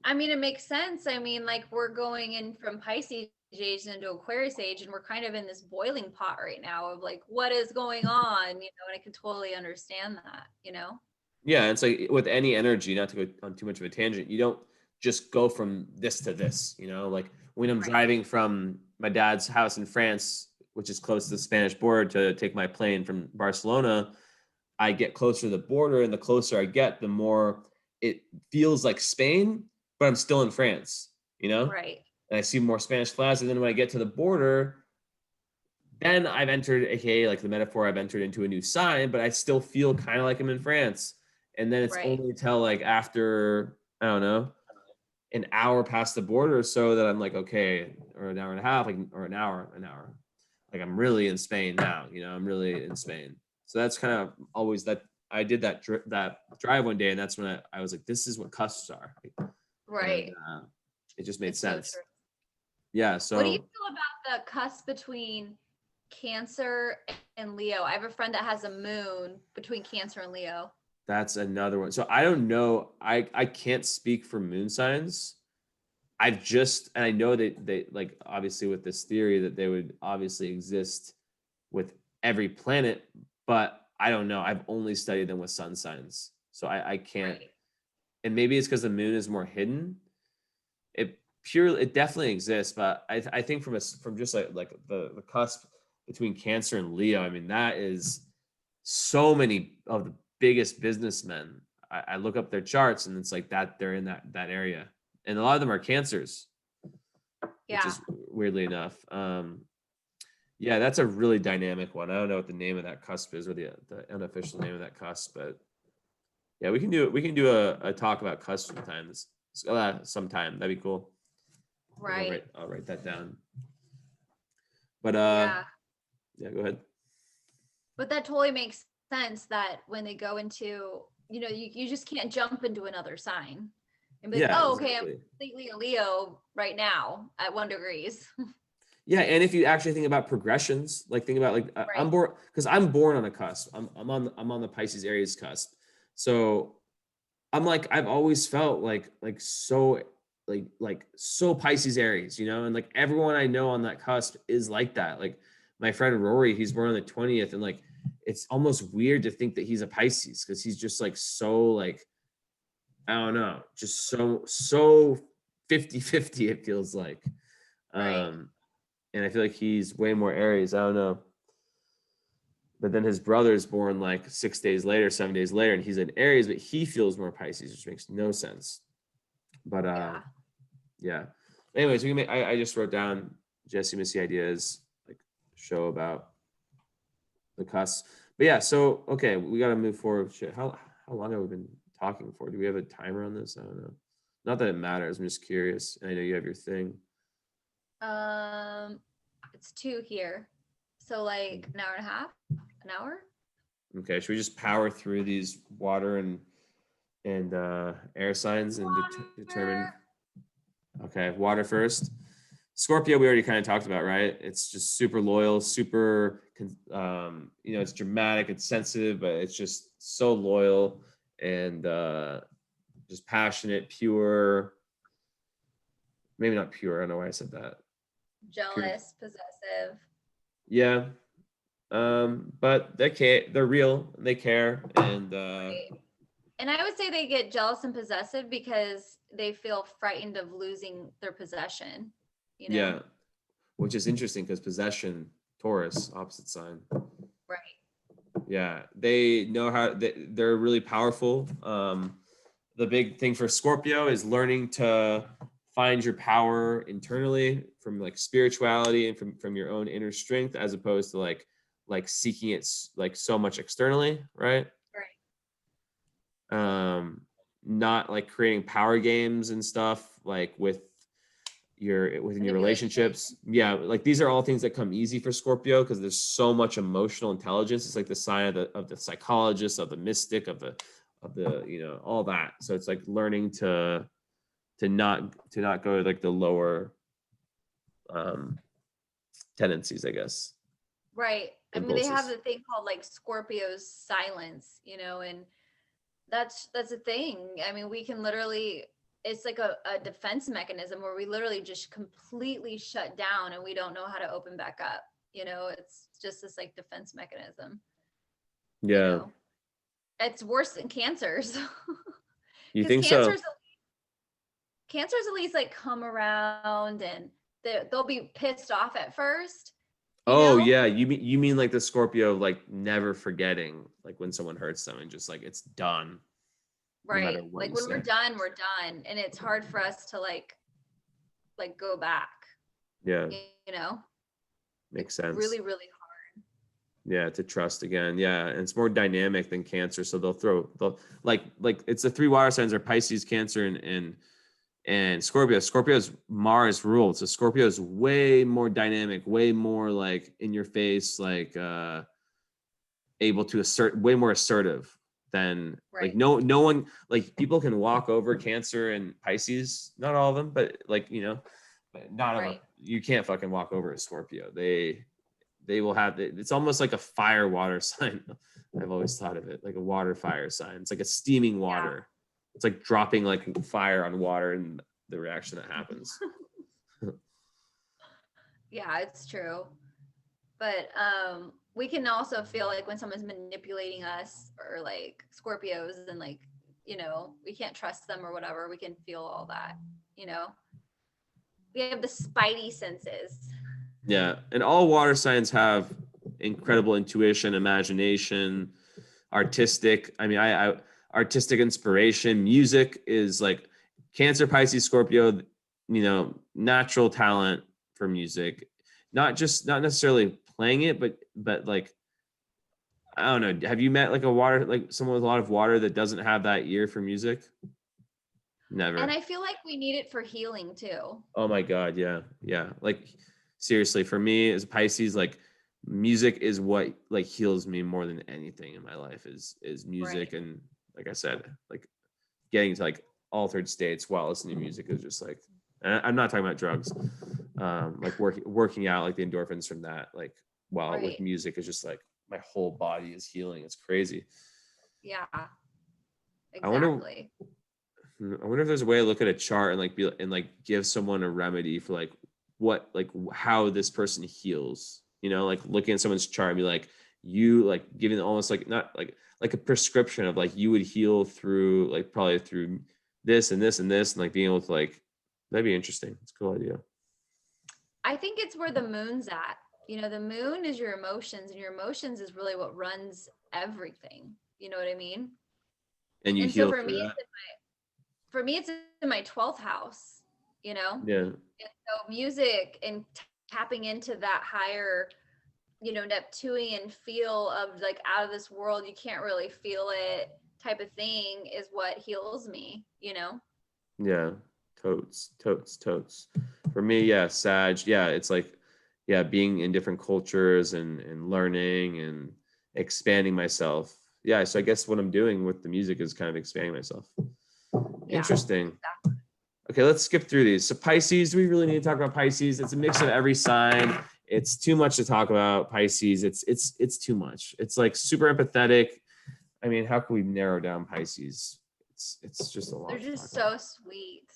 I mean, it makes sense. I mean, like we're going in from Pisces age into Aquarius age, and we're kind of in this boiling pot right now of like, what is going on, and I can totally understand that. Yeah, it's like with any energy, not to go on too much of a tangent, you don't just go from this to this, like when I'm Right. driving from my dad's house in France, which is close to the Spanish border, to take my plane from Barcelona, I get closer to the border, and the closer I get, the more it feels like Spain, but I'm still in France, Right. and I see more Spanish flags. And then when I get to the border, then I've entered, aka like the metaphor, I've entered into a new sign, but I still feel kind of like I'm in France. And then it's Right. only till like after, I don't know, an hour past the border or so that I'm like, okay, or an hour and a half, like, or an hour, like I'm really in Spain now. I'm really in Spain. So that's kind of always that. I did that drive one day, and that's when I was like, this is what cusps are, and Right. it just made It's so sense. true. Yeah. What do you So feel about the cusp between Cancer and Leo? I have a friend that has a moon between Cancer and Leo. that's another one. So I don't know. I can't speak for moon signs. And I know that they, like, obviously with this theory that they would obviously exist with every planet, but I don't know. I've only studied them with sun signs. So I can't, Right. and maybe it's because the moon is more hidden. It definitely exists, but I think from just like the cusp between Cancer and Leo, I mean, that is so many of the biggest businessmen. I look up their charts, and it's like that they're in that area, and a lot of them are Cancers, which Yeah. is weirdly enough. Yeah, that's a really dynamic one. I don't know what the name of that cusp is, or the unofficial name of that cusp, but yeah, we can do a talk about cusp sometime. That'd be cool. Like Right. I'll write that down. But Yeah. yeah, go ahead. But that totally makes sense that when they go into, you just can't jump into another sign and be like, Yeah, oh, okay, I'm exactly. completely a Leo right now at 1 degrees. Yeah, and if you actually think about progressions, like think about, like, Right. I'm born, because I'm born on a cusp. I'm on the Pisces Aries cusp. So I'm like, I've always felt like so, like so Pisces Aries, and like everyone I know on that cusp is like that. Like my friend Rory, he's born on the 20th, and like it's almost weird to think that he's a Pisces, because he's just like so, like, I don't know, just so 50-50, it feels like. Right. Um and I feel like he's way more Aries. I don't know. But then his brother is born like 6 days later, 7 days later, and he's an Aries, but he feels more Pisces, which makes no sense. But Yeah. yeah. Anyways, we can make. I just wrote down Jesse Missy ideas, like show about the cusp. But yeah, so okay, we got to move forward. Shit, how long have we been talking for? Do we have a timer on this? I don't know. Not that it matters. I'm just curious. And I know you have your thing. Um, it's 2 here. So like an hour and a half, an hour. Okay, should we just power through these water and air signs and determine? Water. Okay, water first. Scorpio, we already kind of talked about, right? It's just super loyal, super, it's dramatic, it's sensitive, but it's just so loyal and just passionate, pure. Maybe not pure. I don't know why I said that. Pure. Jealous, possessive. Yeah. But they're real, they care, and Right. And I would say they get jealous and possessive because they feel frightened of losing their possession, you know? yeah, which is interesting because possession, Taurus, opposite sign. Right. Yeah, they know they're really powerful. The big thing for Scorpio is learning to find your power internally from like spirituality and from your own inner strength, as opposed to like seeking it like so much externally, right? Right. Um, Not like creating power games and stuff like within your Manipulation. relationships. Yeah, like these are all things that come easy for Scorpio because there's so much emotional intelligence. It's like the sign of the psychologist, of the mystic, of the all that. So it's like learning to not go to like the lower um tendencies, I guess, Right. I mean, they have impulses. the thing called like Scorpio's silence, and that's a thing. I mean, we can literally it's like a defense mechanism where we literally just completely shut down and we don't know how to open back up. You know, it's just this like defense mechanism, you Yeah. know. It's worse than cancers. You Because think so? cancers at least like come around and they'll be pissed off at first, you Oh know? yeah, you mean like the Scorpio, like never forgetting, like when someone hurts them and just like it's done, no matter Right. what Like you when say. we're done. And it's hard for us to like go back, Yeah, you know? Like makes sense. really, really Yeah, to trust again. Yeah, and it's more dynamic than Cancer, so they'll like it's the three water signs are Pisces, Cancer, and Scorpio. Scorpio's Mars ruled, so Scorpio is way more dynamic, way more like in your face, like able to assert, way more assertive than like right. no one, like people can walk over Cancer and Pisces, not all of them, but like but not of a, Right. you can't fucking walk over a Scorpio. They will have, it's almost like a fire water sign. I've always thought of it like a water fire sign. It's like a steaming Yeah. water. It's like dropping like fire on water and the reaction that happens. Yeah, it's true. But we can also feel like when someone's manipulating us or like Scorpios and like, you know, we can't trust them or whatever. We can feel all that, you know. We have the spidey senses. Yeah, and all water signs have incredible intuition, imagination, artistic. I mean, I artistic inspiration. Music is like Cancer, Pisces, Scorpio. Natural talent for music, not necessarily playing it, but like I don't know. Have you met like a water, like someone with a lot of water that doesn't have that ear for music? And Never. I feel like we need it for healing too. Oh my God, yeah, yeah. Like seriously, for me as Pisces, like music is what like heals me more than anything in my life is music. Right. And like I said, like getting to like altered states while listening to music is just like, and I'm not talking about drugs, like working out, like the endorphins from that, like while with Right. music is just like my whole body is healing. It's crazy. Yeah, I wonder exactly. I wonder if there's a way to look at a chart and like be and like give someone a remedy for like what like how this person heals. Like looking at someone's chart and be like you like giving almost like not like a prescription of like you would heal through like probably through this and this and this and like being able to like that'd be interesting. It's a cool idea. I think it's where the moon's at. You know, the moon is your emotions, and your emotions is really what runs everything. You know what I mean? And you And so heal through that. for me, it's in my 12th house, you know? Yeah. And so music and tapping into that higher, you know, Neptunian feel of like out of this world, you can't really feel it type of thing is what heals me, you know? Yeah, totes. For me, yeah, Sag. Yeah, it's like, yeah, being in different cultures and learning and expanding myself. Yeah, so I guess what I'm doing with the music is kind of expanding myself. Yeah. Interesting. Okay, let's skip through these. So Pisces, do we really need to talk about Pisces? It's a mix of every sign. It's too much to talk about Pisces. It's too much. It's like super empathetic. I mean, how can we narrow down Pisces? It's just a They're lot to talk just about. so sweet.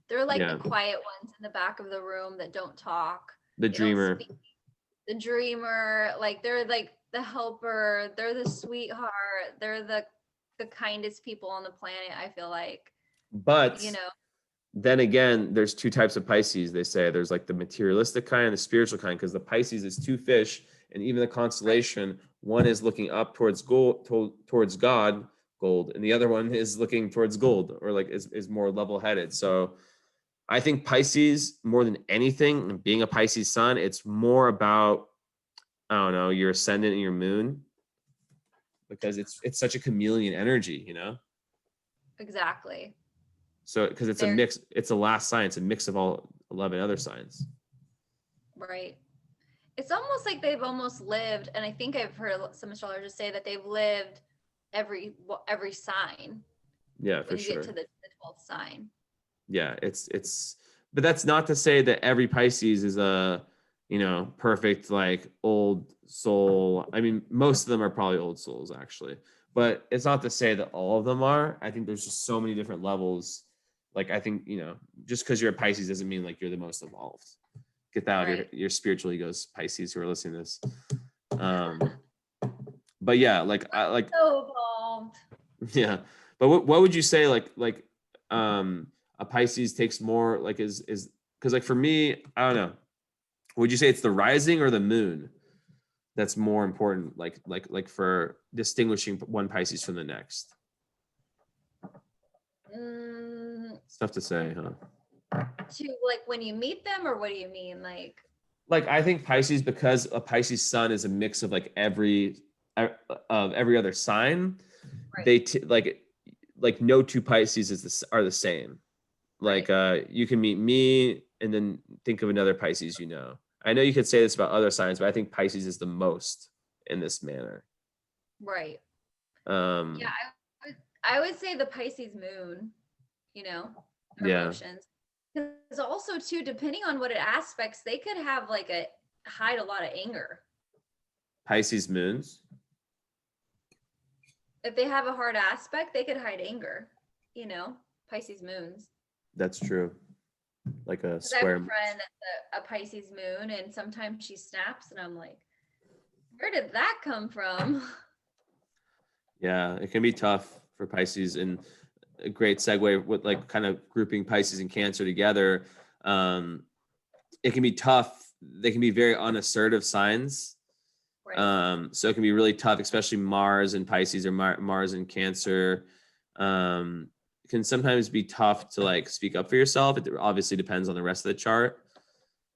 They're like the Yeah, quiet ones in the back of the room that don't talk. the They don't dreamer. speak. The dreamer, like they're like the helper, they're the sweetheart, they're the kindest people on the planet, I feel like, But you know. then again, there's two types of Pisces. They say there's like the materialistic kind and the spiritual kind, because the Pisces is two fish, and even the Right. constellation, one is looking up towards gold, towards God, gold, and the other one is looking towards gold, or like is more level-headed. So I think Pisces, more than anything, being a Pisces sun, it's more about, I don't know, your ascendant and your moon, because it's such a chameleon energy. Exactly. So because it's a They're mix, it's a last sign, it's a mix of all 11 other signs. right. It's almost like they've almost lived, and I think I've heard some astrologers say that they've lived every sign Yeah, for when you get to sure. the 12th sign. Yeah, but that's not to say that every Pisces is a, perfect like old soul. I mean, most of them are probably old souls actually, but it's not to say that all of them are. I think there's just so many different levels Like, I think, just because you're a Pisces doesn't mean like you're the most evolved. Get that out of your spiritual egos, Pisces, who are listening to this. But yeah, like I like so evolved. yeah. But what would you say a Pisces takes more like is because like for me, I don't know. Would you say it's the rising or the moon that's more important, like for distinguishing one Pisces from the next? It's tough to say, huh? To like when you meet them, or what do you mean? Like I think Pisces, because a Pisces sun is a mix of like every other sign, right. like no two Pisces are the same. Like you can meet me and then think of another Pisces. I know you could say this about other signs, but I think Pisces is the most in this manner. Right. Yeah, I would say the Pisces moon, emotions. Because also too, depending on what it aspects, they could have hide a lot of anger. Pisces moons. If they have a hard aspect, they could hide anger, Pisces moons. That's true. Like a square. I have a friend that's a Pisces moon, and sometimes she snaps, and I'm like, where did that come from? Yeah, it can be tough for Pisces, and a great segue with like kind of grouping Pisces and Cancer together. It can be tough. They can be very unassertive signs. Right. So it can be really tough, especially Mars and Pisces or Mars and Cancer. Can sometimes be tough to like speak up for yourself. It obviously depends on the rest of the chart.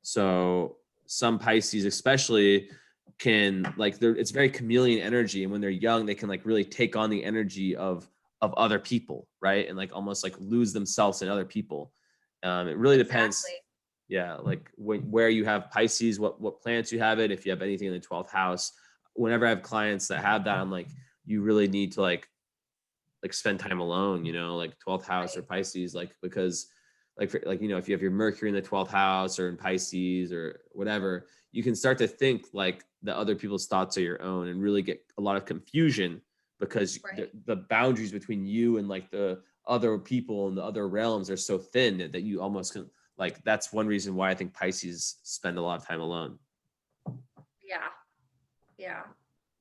So some Pisces especially can it's very chameleon energy, and when they're young they can like really take on the energy of other people, right? And like almost like lose themselves in other people. It really depends. Yeah, like where you have Pisces, what planets you have it, if you have anything in the 12th house. Whenever I have clients that have that, I'm like, you really need to like spend time alone, like 12th house or Pisces, like because if you have your Mercury in the 12th house or in Pisces or whatever, you can start to think like the other people's thoughts are your own and really get a lot of confusion because the boundaries between you and like the other people and the other realms are so thin that you almost can that's one reason why I think Pisces spend a lot of time alone. Yeah.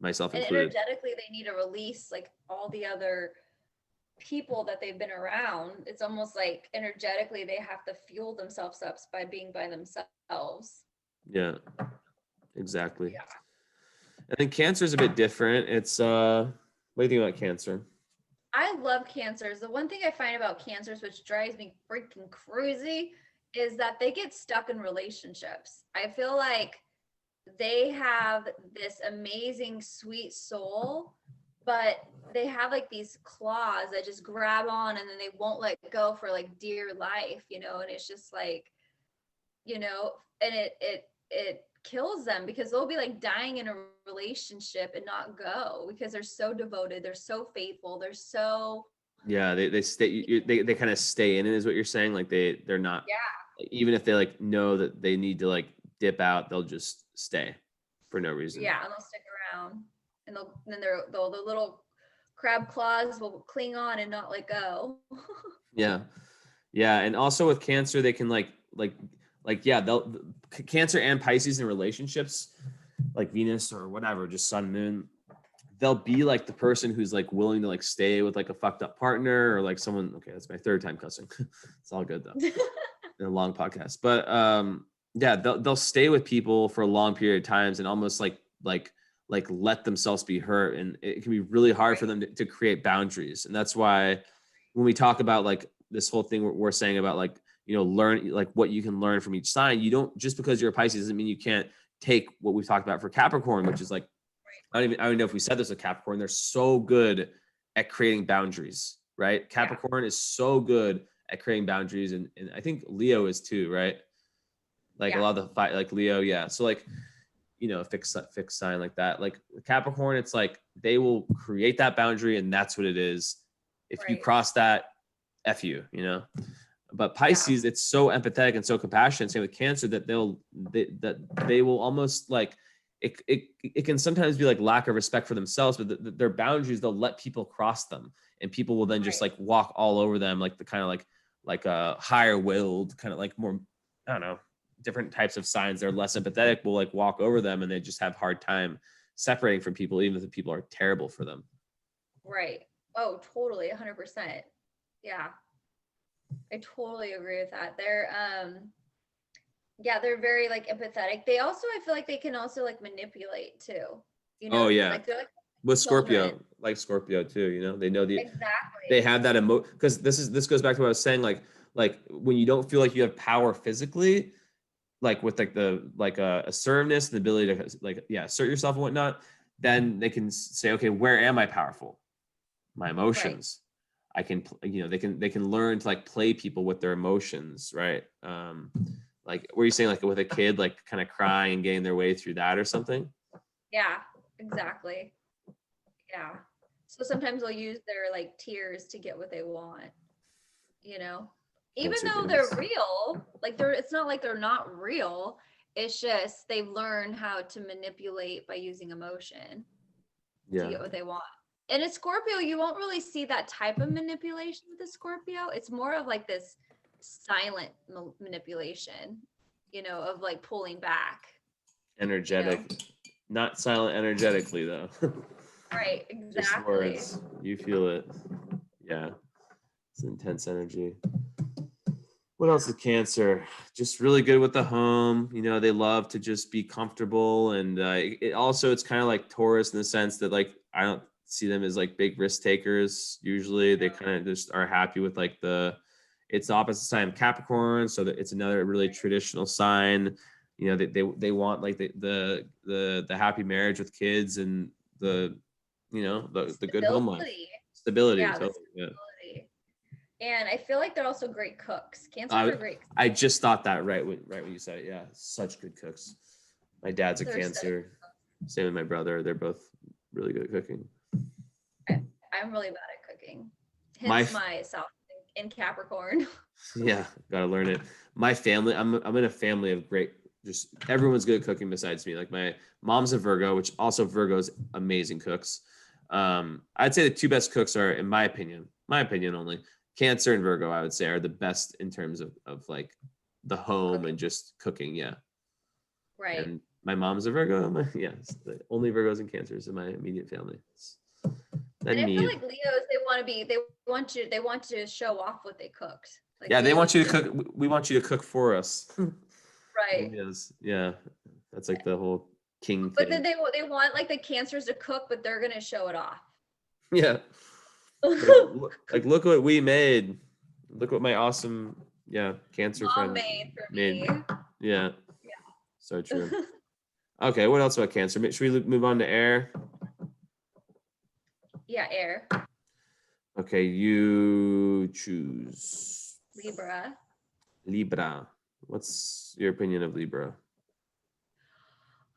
Myself and included. Energetically, they need to release like all the other people that they've been around. It's almost like energetically they have to fuel themselves up by being by themselves. Yeah, exactly. Yeah. I think Cancer is a bit different. It's what do you think about Cancer? I love Cancers. The one thing I find about Cancers, which drives me freaking crazy, is that they get stuck in relationships. I feel like they have this amazing, sweet soul, but they have like these claws that just grab on and then they won't let go for like dear life, and it's just like, and it kills them because they'll be like dying in a relationship and not go because they're so devoted, they're so faithful, they're so they stay, they kind of stay in it, is what you're saying. Like they're not, even if they like know that they need to like dip out, they'll just stay for no reason. Yeah, and they'll stick around, and the little crab claws will cling on and not let go. Yeah, and also with Cancer, they can they'll Cancer and Pisces in relationships, like Venus or whatever, just Sun, Moon. They'll be like the person who's like willing to like stay with like a fucked up partner or like someone. Okay, that's my third time cussing. It's all good though. In a long podcast, but they'll stay with people for a long period of times and almost like let themselves be hurt, and it can be really hard for them to create boundaries. And that's why when we talk about like this whole thing we're saying about like learn like what you can learn from each sign, you don't, just because you're a Pisces doesn't mean you can't take what we've talked about for Capricorn, which is like I don't know if we said this with Capricorn. They're so good at creating boundaries, right? Capricorn is so good at creating boundaries, and I think Leo is too, right? Like a lot of the fight, like Leo, yeah. So like, fixed sign like that. Like Capricorn, it's like they will create that boundary, and that's what it is. If you cross that, F you, But Pisces, it's so empathetic and so compassionate. Same with Cancer, that they will almost like it can sometimes be like lack of respect for themselves, but their boundaries, they'll let people cross them, and people will then just like walk all over them, like the kind of like like a higher willed, kind of like more, I don't know, different types of signs. They're less empathetic, will like walk over them, and they just have hard time separating from people, even if the people are terrible for them. Right. Oh, totally. 100%. Yeah. I totally agree with that. Yeah, they're very like empathetic. They also, I feel like they can also like manipulate too. You know, Oh yeah, like they're like with children. Scorpio, like Scorpio too. You know, they know they Exactly. have that because this goes back to what I was saying. Like when you don't feel like you have power physically, like with like the like assertiveness and the ability to like assert yourself and whatnot, then they can say, okay, where am I powerful? My Right. emotions. I can, they can learn to like play people with their emotions, right? Like were you saying like with a kid like kind of crying and getting their way through that or something? Yeah, exactly. Yeah. So sometimes they'll use their like tears to get what they want, you know? Even Cancer though does. they're real, like it's not like they're not real. It's just they've learned how to manipulate by using emotion to Yeah. get what they want. And a Scorpio, you won't really see that type of manipulation with a Scorpio. It's more of like this silent manipulation, of like pulling back, you Energetic, know? not silent energetically though. Right, Just exactly. words. You feel it. Yeah. It's intense energy. What else is Yeah. Cancer? Just really good with the home. They love to just be comfortable, and it's kind of like Taurus in the sense that like I don't see them as like big risk takers. Usually, they kind of just are happy with like it's the opposite sign of Capricorn, so that it's another really traditional sign. They want like the happy marriage with kids and the good home life, Stability. stability. Yeah, the Totally, yeah. stability. And I feel like they're also great cooks. Cancers I are great. I just thought that right when you said it. Yeah, such good cooks. My dad's a They're such, Cancer. Same with my brother. They're both really good at cooking. I'm really bad at cooking. My Hence my South in Capricorn. yeah, gotta learn it. My family. I'm in a family of great. Just everyone's good at cooking besides me. Like my mom's a Virgo, which also Virgos amazing cooks. I'd say the two best cooks are, in my opinion only, Cancer and Virgo. I would say are the best in terms of like the home Cooking. and just cooking. Yeah. Right. And my mom's a Virgo. Yes, the only Virgos and Cancers in my immediate family. And Then I feel me. like Leos, they want to show off what they cooked. Like Yeah, they want Leos you to just cook. We want you to cook for us. right. Yes, yeah, that's like the whole king But then thing. they want like the Cancers to cook, but they're gonna show it off. Yeah, look what we made. Look what my awesome Cancer Mom friend made for made. me. Yeah, so Yeah. true. Okay, what else about Cancer? Should we move on to air? Yeah, air. Okay, you choose Libra. Libra. What's your opinion of Libra?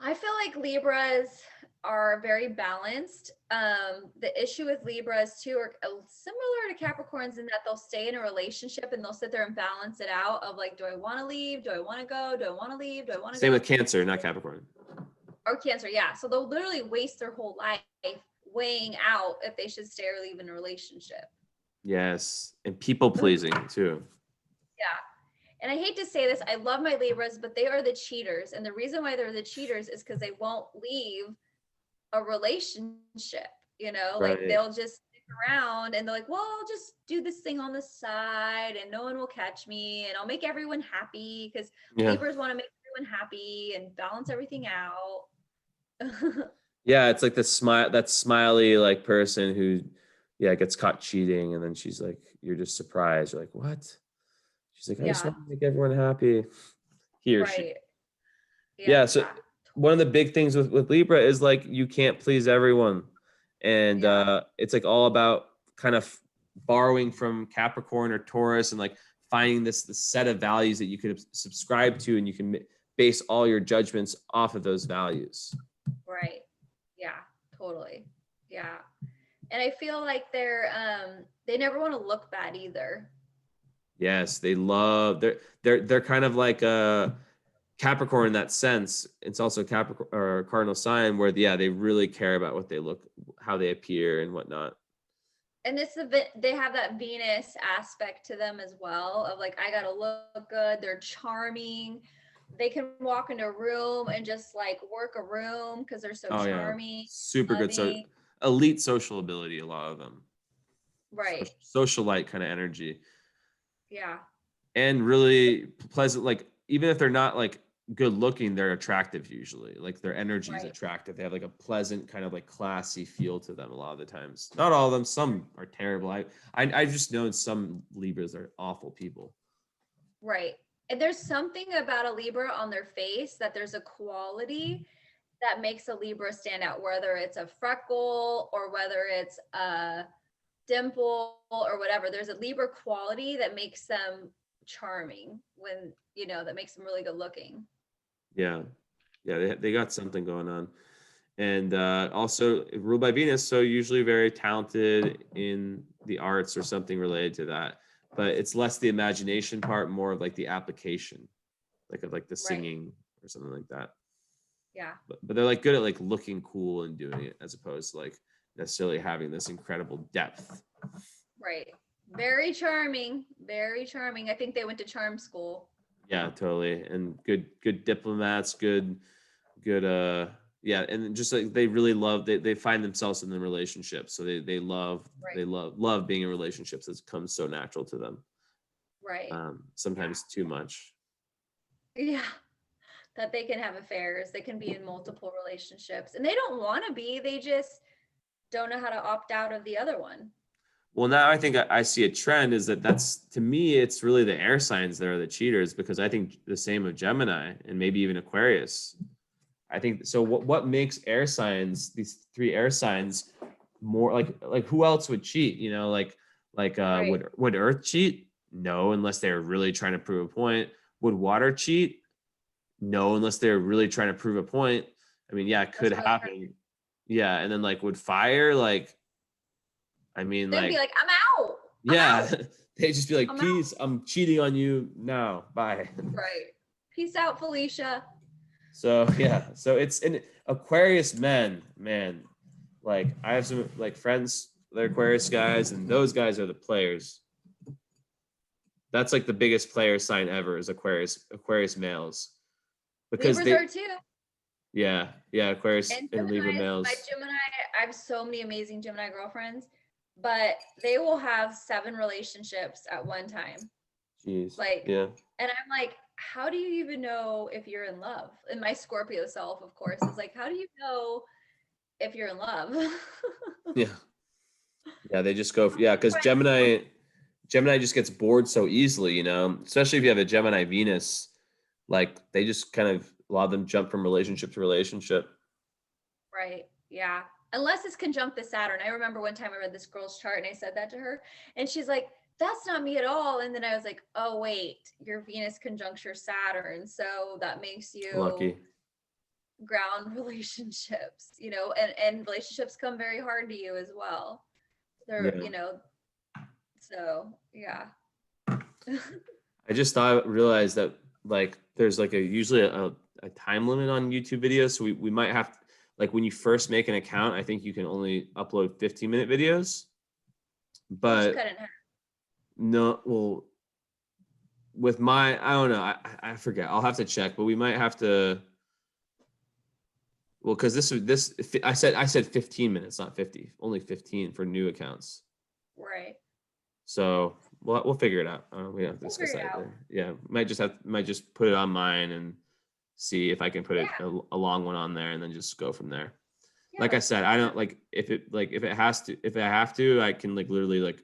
I feel like Libras are very balanced. The issue with Libras too are similar to Capricorns in that they'll stay in a relationship and they'll sit there and balance it out of like, do I want to leave? Do I want to go? Do I want to leave? Do I want to Same go? with Cancer, not Capricorn. Or Cancer, yeah. So they'll literally waste their whole life weighing out if they should stay or leave in a relationship. Yes, and people pleasing too. Yeah. And I hate to say this, I love my Libras, but they are the cheaters. And the reason why they're the cheaters is because they won't leave a relationship, like Right. they'll just stick around and they're like, well, I'll just do this thing on the side and no one will catch me and I'll make everyone happy because Yeah. Libras want to make everyone happy and balance everything out. Yeah, it's like that smiley like person who gets caught cheating and then she's like you're just surprised. You're like, "What?" She's like, "I just Yeah, want to make everyone happy." He or she. right. Yeah. Yeah, so one of the big things with Libra is like you can't please everyone. And Yeah. it's like all about kind of borrowing from Capricorn or Taurus and like finding this set of values that you could subscribe to and you can base all your judgments off of those values. Right. Yeah, totally. Yeah. And I feel like they never want to look bad either. Yes, they're kind of like a Capricorn in that sense. It's also Capricorn or cardinal sign where they really care about what they look, how they appear and whatnot. And they have that Venus aspect to them as well of like, I gotta look good. They're charming. They can walk into a room and just like work a room because they're so Oh yeah, charming, super good. So loving. elite social ability, a lot of them. Right. Socialite kind of energy, Yeah. and really pleasant. Like even if they're not like good looking, they're attractive usually. Like their energy is Right. attractive. They have like a pleasant kind of like classy feel to them a lot of the times. Not all of them. Some are terrible. I've just known some Libras are awful people. Right. And there's something about a Libra on their face that there's a quality that makes a Libra stand out, whether it's a freckle or whether it's a dimple or whatever. There's a Libra quality that makes them charming when, that makes them really good looking. Yeah, yeah, they got something going on, and also ruled by Venus, so usually very talented in the arts or something related to that. But it's less the imagination part, more of like the application, like of like the Right. singing or something like that. Yeah. But they're like good at like looking cool and doing it as opposed to like necessarily having this incredible depth. Right. Very charming. Very charming. I think they went to charm school. Yeah, totally. And good diplomats, good yeah, and just like they really love they find themselves in the relationship. So they love Right. love being in relationships. It comes so natural to them. Right. Sometimes too much. Yeah. That they can have affairs. They can be in multiple relationships. And they don't want to be. They just don't know how to opt out of the other one. Well, now I think I see a trend is that's to me, it's really the air signs that are the cheaters because I think the same of Gemini and maybe even Aquarius. I think so. What makes air signs, these three air signs, more like who else would cheat? Right. Would Earth cheat? No, unless they're really trying to prove a point. Would water cheat? No, unless they're really trying to prove a point. I mean, yeah, it could That's really happen. Yeah, and then like would fire like I mean They'd be like like, I'm out. I'm yeah, out. they just be like, I'm out. peace, I'm cheating on you now. Bye. Right. Peace out, Felicia. So yeah, so it's in Aquarius men, man. Like I have some like friends, they're Aquarius guys, and those guys are the players. That's like the biggest player sign ever is Aquarius males. Because Libras they are too. yeah, Aquarius And and Libra Geminis, males. I have so many amazing Gemini girlfriends, but they will have 7 relationships at one time. Jeez. Like, Yeah. and I'm like, how do you even know if you're in love? And my Scorpio self, of course, is like, how do you know if you're in love? Yeah. Yeah, they just go yeah, because Gemini just gets bored so easily, especially if you have a Gemini Venus, like they just kind of a lot of them jump from relationship to relationship. Right. Yeah. Unless it's conjunct the Saturn. I remember one time I read this girl's chart and I said that to her, and she's like, that's not me at all. And then I was like, oh, wait, your Venus conjuncture Saturn. So that makes you Lucky. ground relationships, and relationships come very hard to you as well. They're, Yeah. So yeah. I just realized that like there's like usually a time limit on YouTube videos. So we might have to, like when you first make an account, I think you can only upload 15-minute videos. What you But cut in half? no, well, with I don't know, I forget. I'll have to check, but we might have to. Well, because this I said 15 minutes, not 50. Only 15 for new accounts. Right. So we'll figure it out. We don't have to We'll discuss figure it that. out. Yeah, might just put it on mine and see if I can put Yeah. a long one on there and then just go from there. Yeah. Like I said, I don't like if I have to, I can like literally like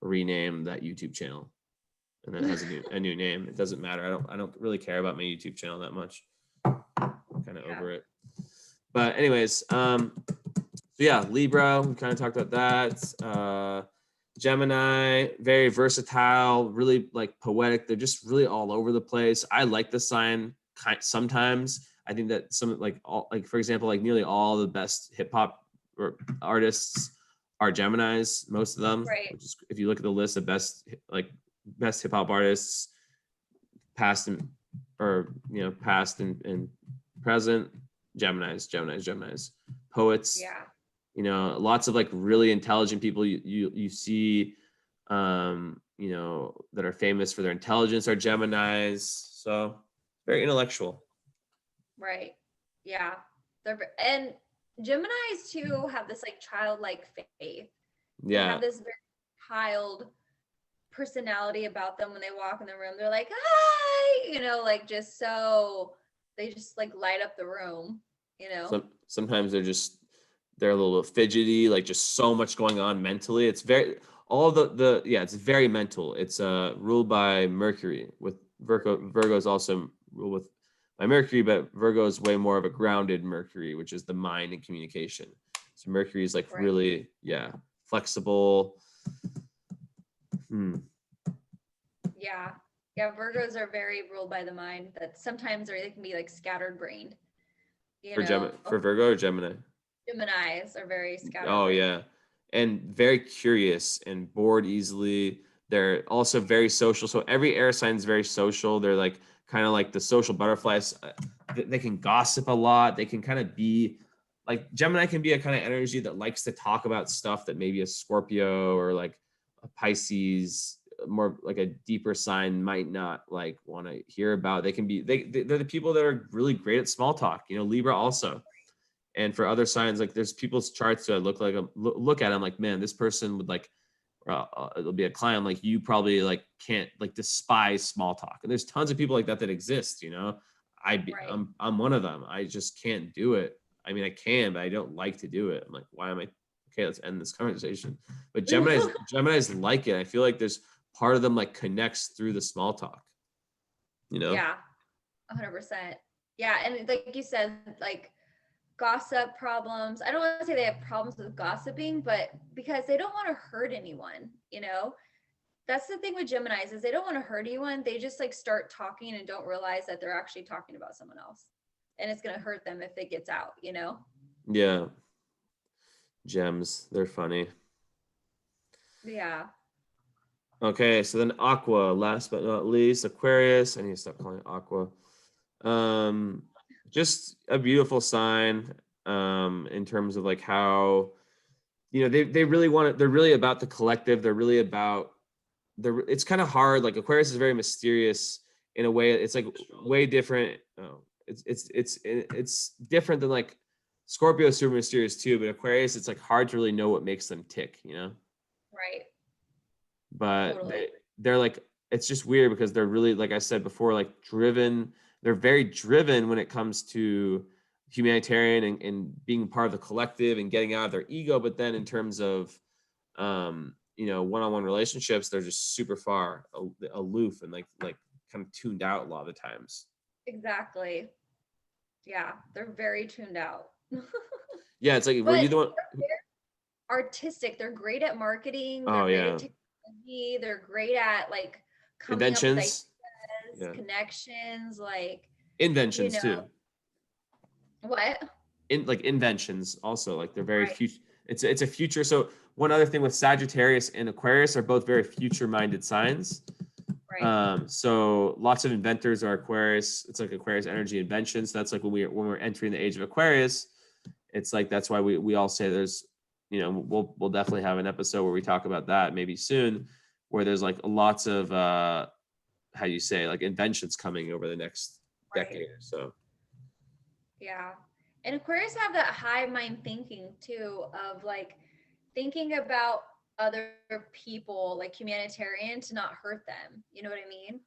rename that YouTube channel and then it has a new name. It doesn't matter. I don't really care about my YouTube channel that much. I'm kind of over it. But anyways, so yeah, Libra, we kind of talked about that. Gemini, very versatile, really like poetic. They're just really all over the place. I like the sign sometimes. I think that some like for example, like nearly all the best hip hop artists are Geminis, most of them. Right. Which is, if you look at the list of best hip hop artists, past and past and present, Geminis. Poets, Yeah. you know, lots of like really intelligent people you see, you know, that are famous for their intelligence are Geminis. So very intellectual. Right. Yeah. And Geminis too have this like childlike faith. They Yeah. have this very child personality about them when they walk in the room. They're like, hi, you know, like just so they just like light up the room, you know? Sometimes they're a little fidgety, like just so much going on mentally. It's very all the yeah, it's very mental. It's ruled by Mercury with Virgo. Virgo is also ruled with by Mercury, but Virgo is way more of a grounded Mercury, which is the mind and communication. So Mercury is like Right. really, yeah, flexible. Yeah. Yeah. Virgos are very ruled by the mind that sometimes they can be like scattered brained, you know? For Virgo or Gemini. Geminis are very Oh scatterbrained. yeah, and very curious and bored easily. They're also very social. So every air sign is very social. They're like kind of like the social butterflies. They can gossip a lot. They can kind of be like Gemini can be a kind of energy that likes to talk about stuff that maybe a Scorpio or like a Pisces, more like a deeper sign might not like want to hear about. They can be they're the people that are really great at small talk. You know, Libra also. And for other signs, like there's people's charts that look like look at them like, man, this person would like, it'll be a client like you probably like can't like despise small talk. And there's tons of people like that that exist. You know, Right. I'm one of them. I just can't do it. I mean, I can, but I don't like to do it. I'm like, why am I? Okay, let's end this conversation. But Gemini's like it. I feel like there's part of them like connects through the small talk. You know. Yeah. 100%. Yeah. And like you said, like gossip problems. I don't want to say they have problems with gossiping, but because they don't want to hurt anyone, you know? That's the thing with Geminis is they don't want to hurt anyone. They just like start talking and don't realize that they're actually talking about someone else. And it's going to hurt them if it gets out, you know? Yeah. Gems. They're funny. Yeah. Okay, so then Aqua, last but not least, Aquarius. I need to stop calling it Aqua. Um, just a beautiful sign in terms of like how you know they really want it. They're really about the collective. They're really about it's kind of hard. Like Aquarius is very mysterious in a way. It's like way different. Oh, it's different than like Scorpio is super mysterious too, but Aquarius, it's like hard to really know what makes them tick, you know? Right. But Totally. they're like it's just weird because they're really like I said before like driven. They're very driven when it comes to humanitarian and being part of the collective and getting out of their ego, but then in terms of you know, one-on-one relationships, they're just super far aloof and like kind of tuned out a lot of the times. Exactly. Yeah. They're very tuned out. Yeah, it's like were you But the one? artistic. They're great at marketing. They're Oh great at yeah, technology. They're great at like coming up with inventions. ideas, Yeah, connections, like, you inventions know, too. what? In like inventions also like they're very Right, future. It's a future. So one other thing with Sagittarius and Aquarius are both very future-minded signs. right, So lots of inventors are Aquarius. It's like Aquarius energy inventions. So that's like when we're entering the age of Aquarius. It's like that's why we all say there's, you know, we'll definitely have an episode where we talk about that maybe soon, where there's like lots of how you say like inventions coming over the next right. decade or so. Yeah. And Aquarius have that high mind thinking too of like thinking about other people, like humanitarian to not hurt them. You know what I mean?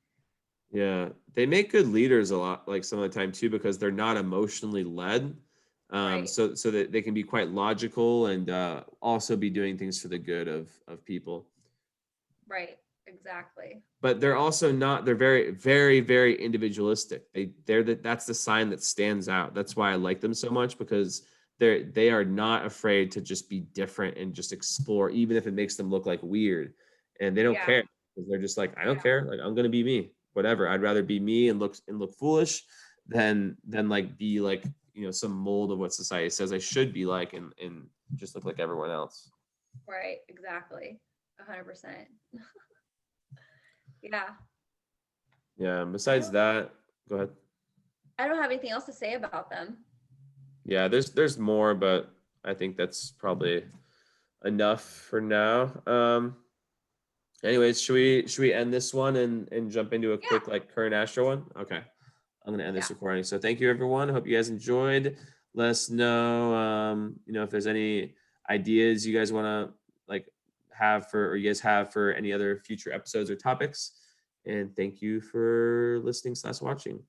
Yeah, they make good leaders a lot, like some of the time too, because they're not emotionally led. Right, So that they can be quite logical and also be doing things for the good of people. right. Exactly. But they're also not. They're very individualistic. That's the sign that stands out. That's why I like them so much because they are not afraid to just be different and just explore, even if it makes them look like weird, and they don't Yeah. care because they're just like I don't care. Like I'm gonna be me, whatever. I'd rather be me and look foolish than like be like you know some mold of what society says I should be like and just look like everyone else. Right. Exactly. 100%. Yeah. Yeah. And I besides don't that, go ahead. I don't have anything else to say about them. Yeah, there's more, but I think that's probably enough for now. Anyways, should we end this one and jump into a quick like current Astro one? Okay. I'm gonna end this recording. So thank you everyone. Hope you guys enjoyed. Let us know if there's any ideas you guys want to like have for or you guys have for any other future episodes or topics. And thank you for listening/watching.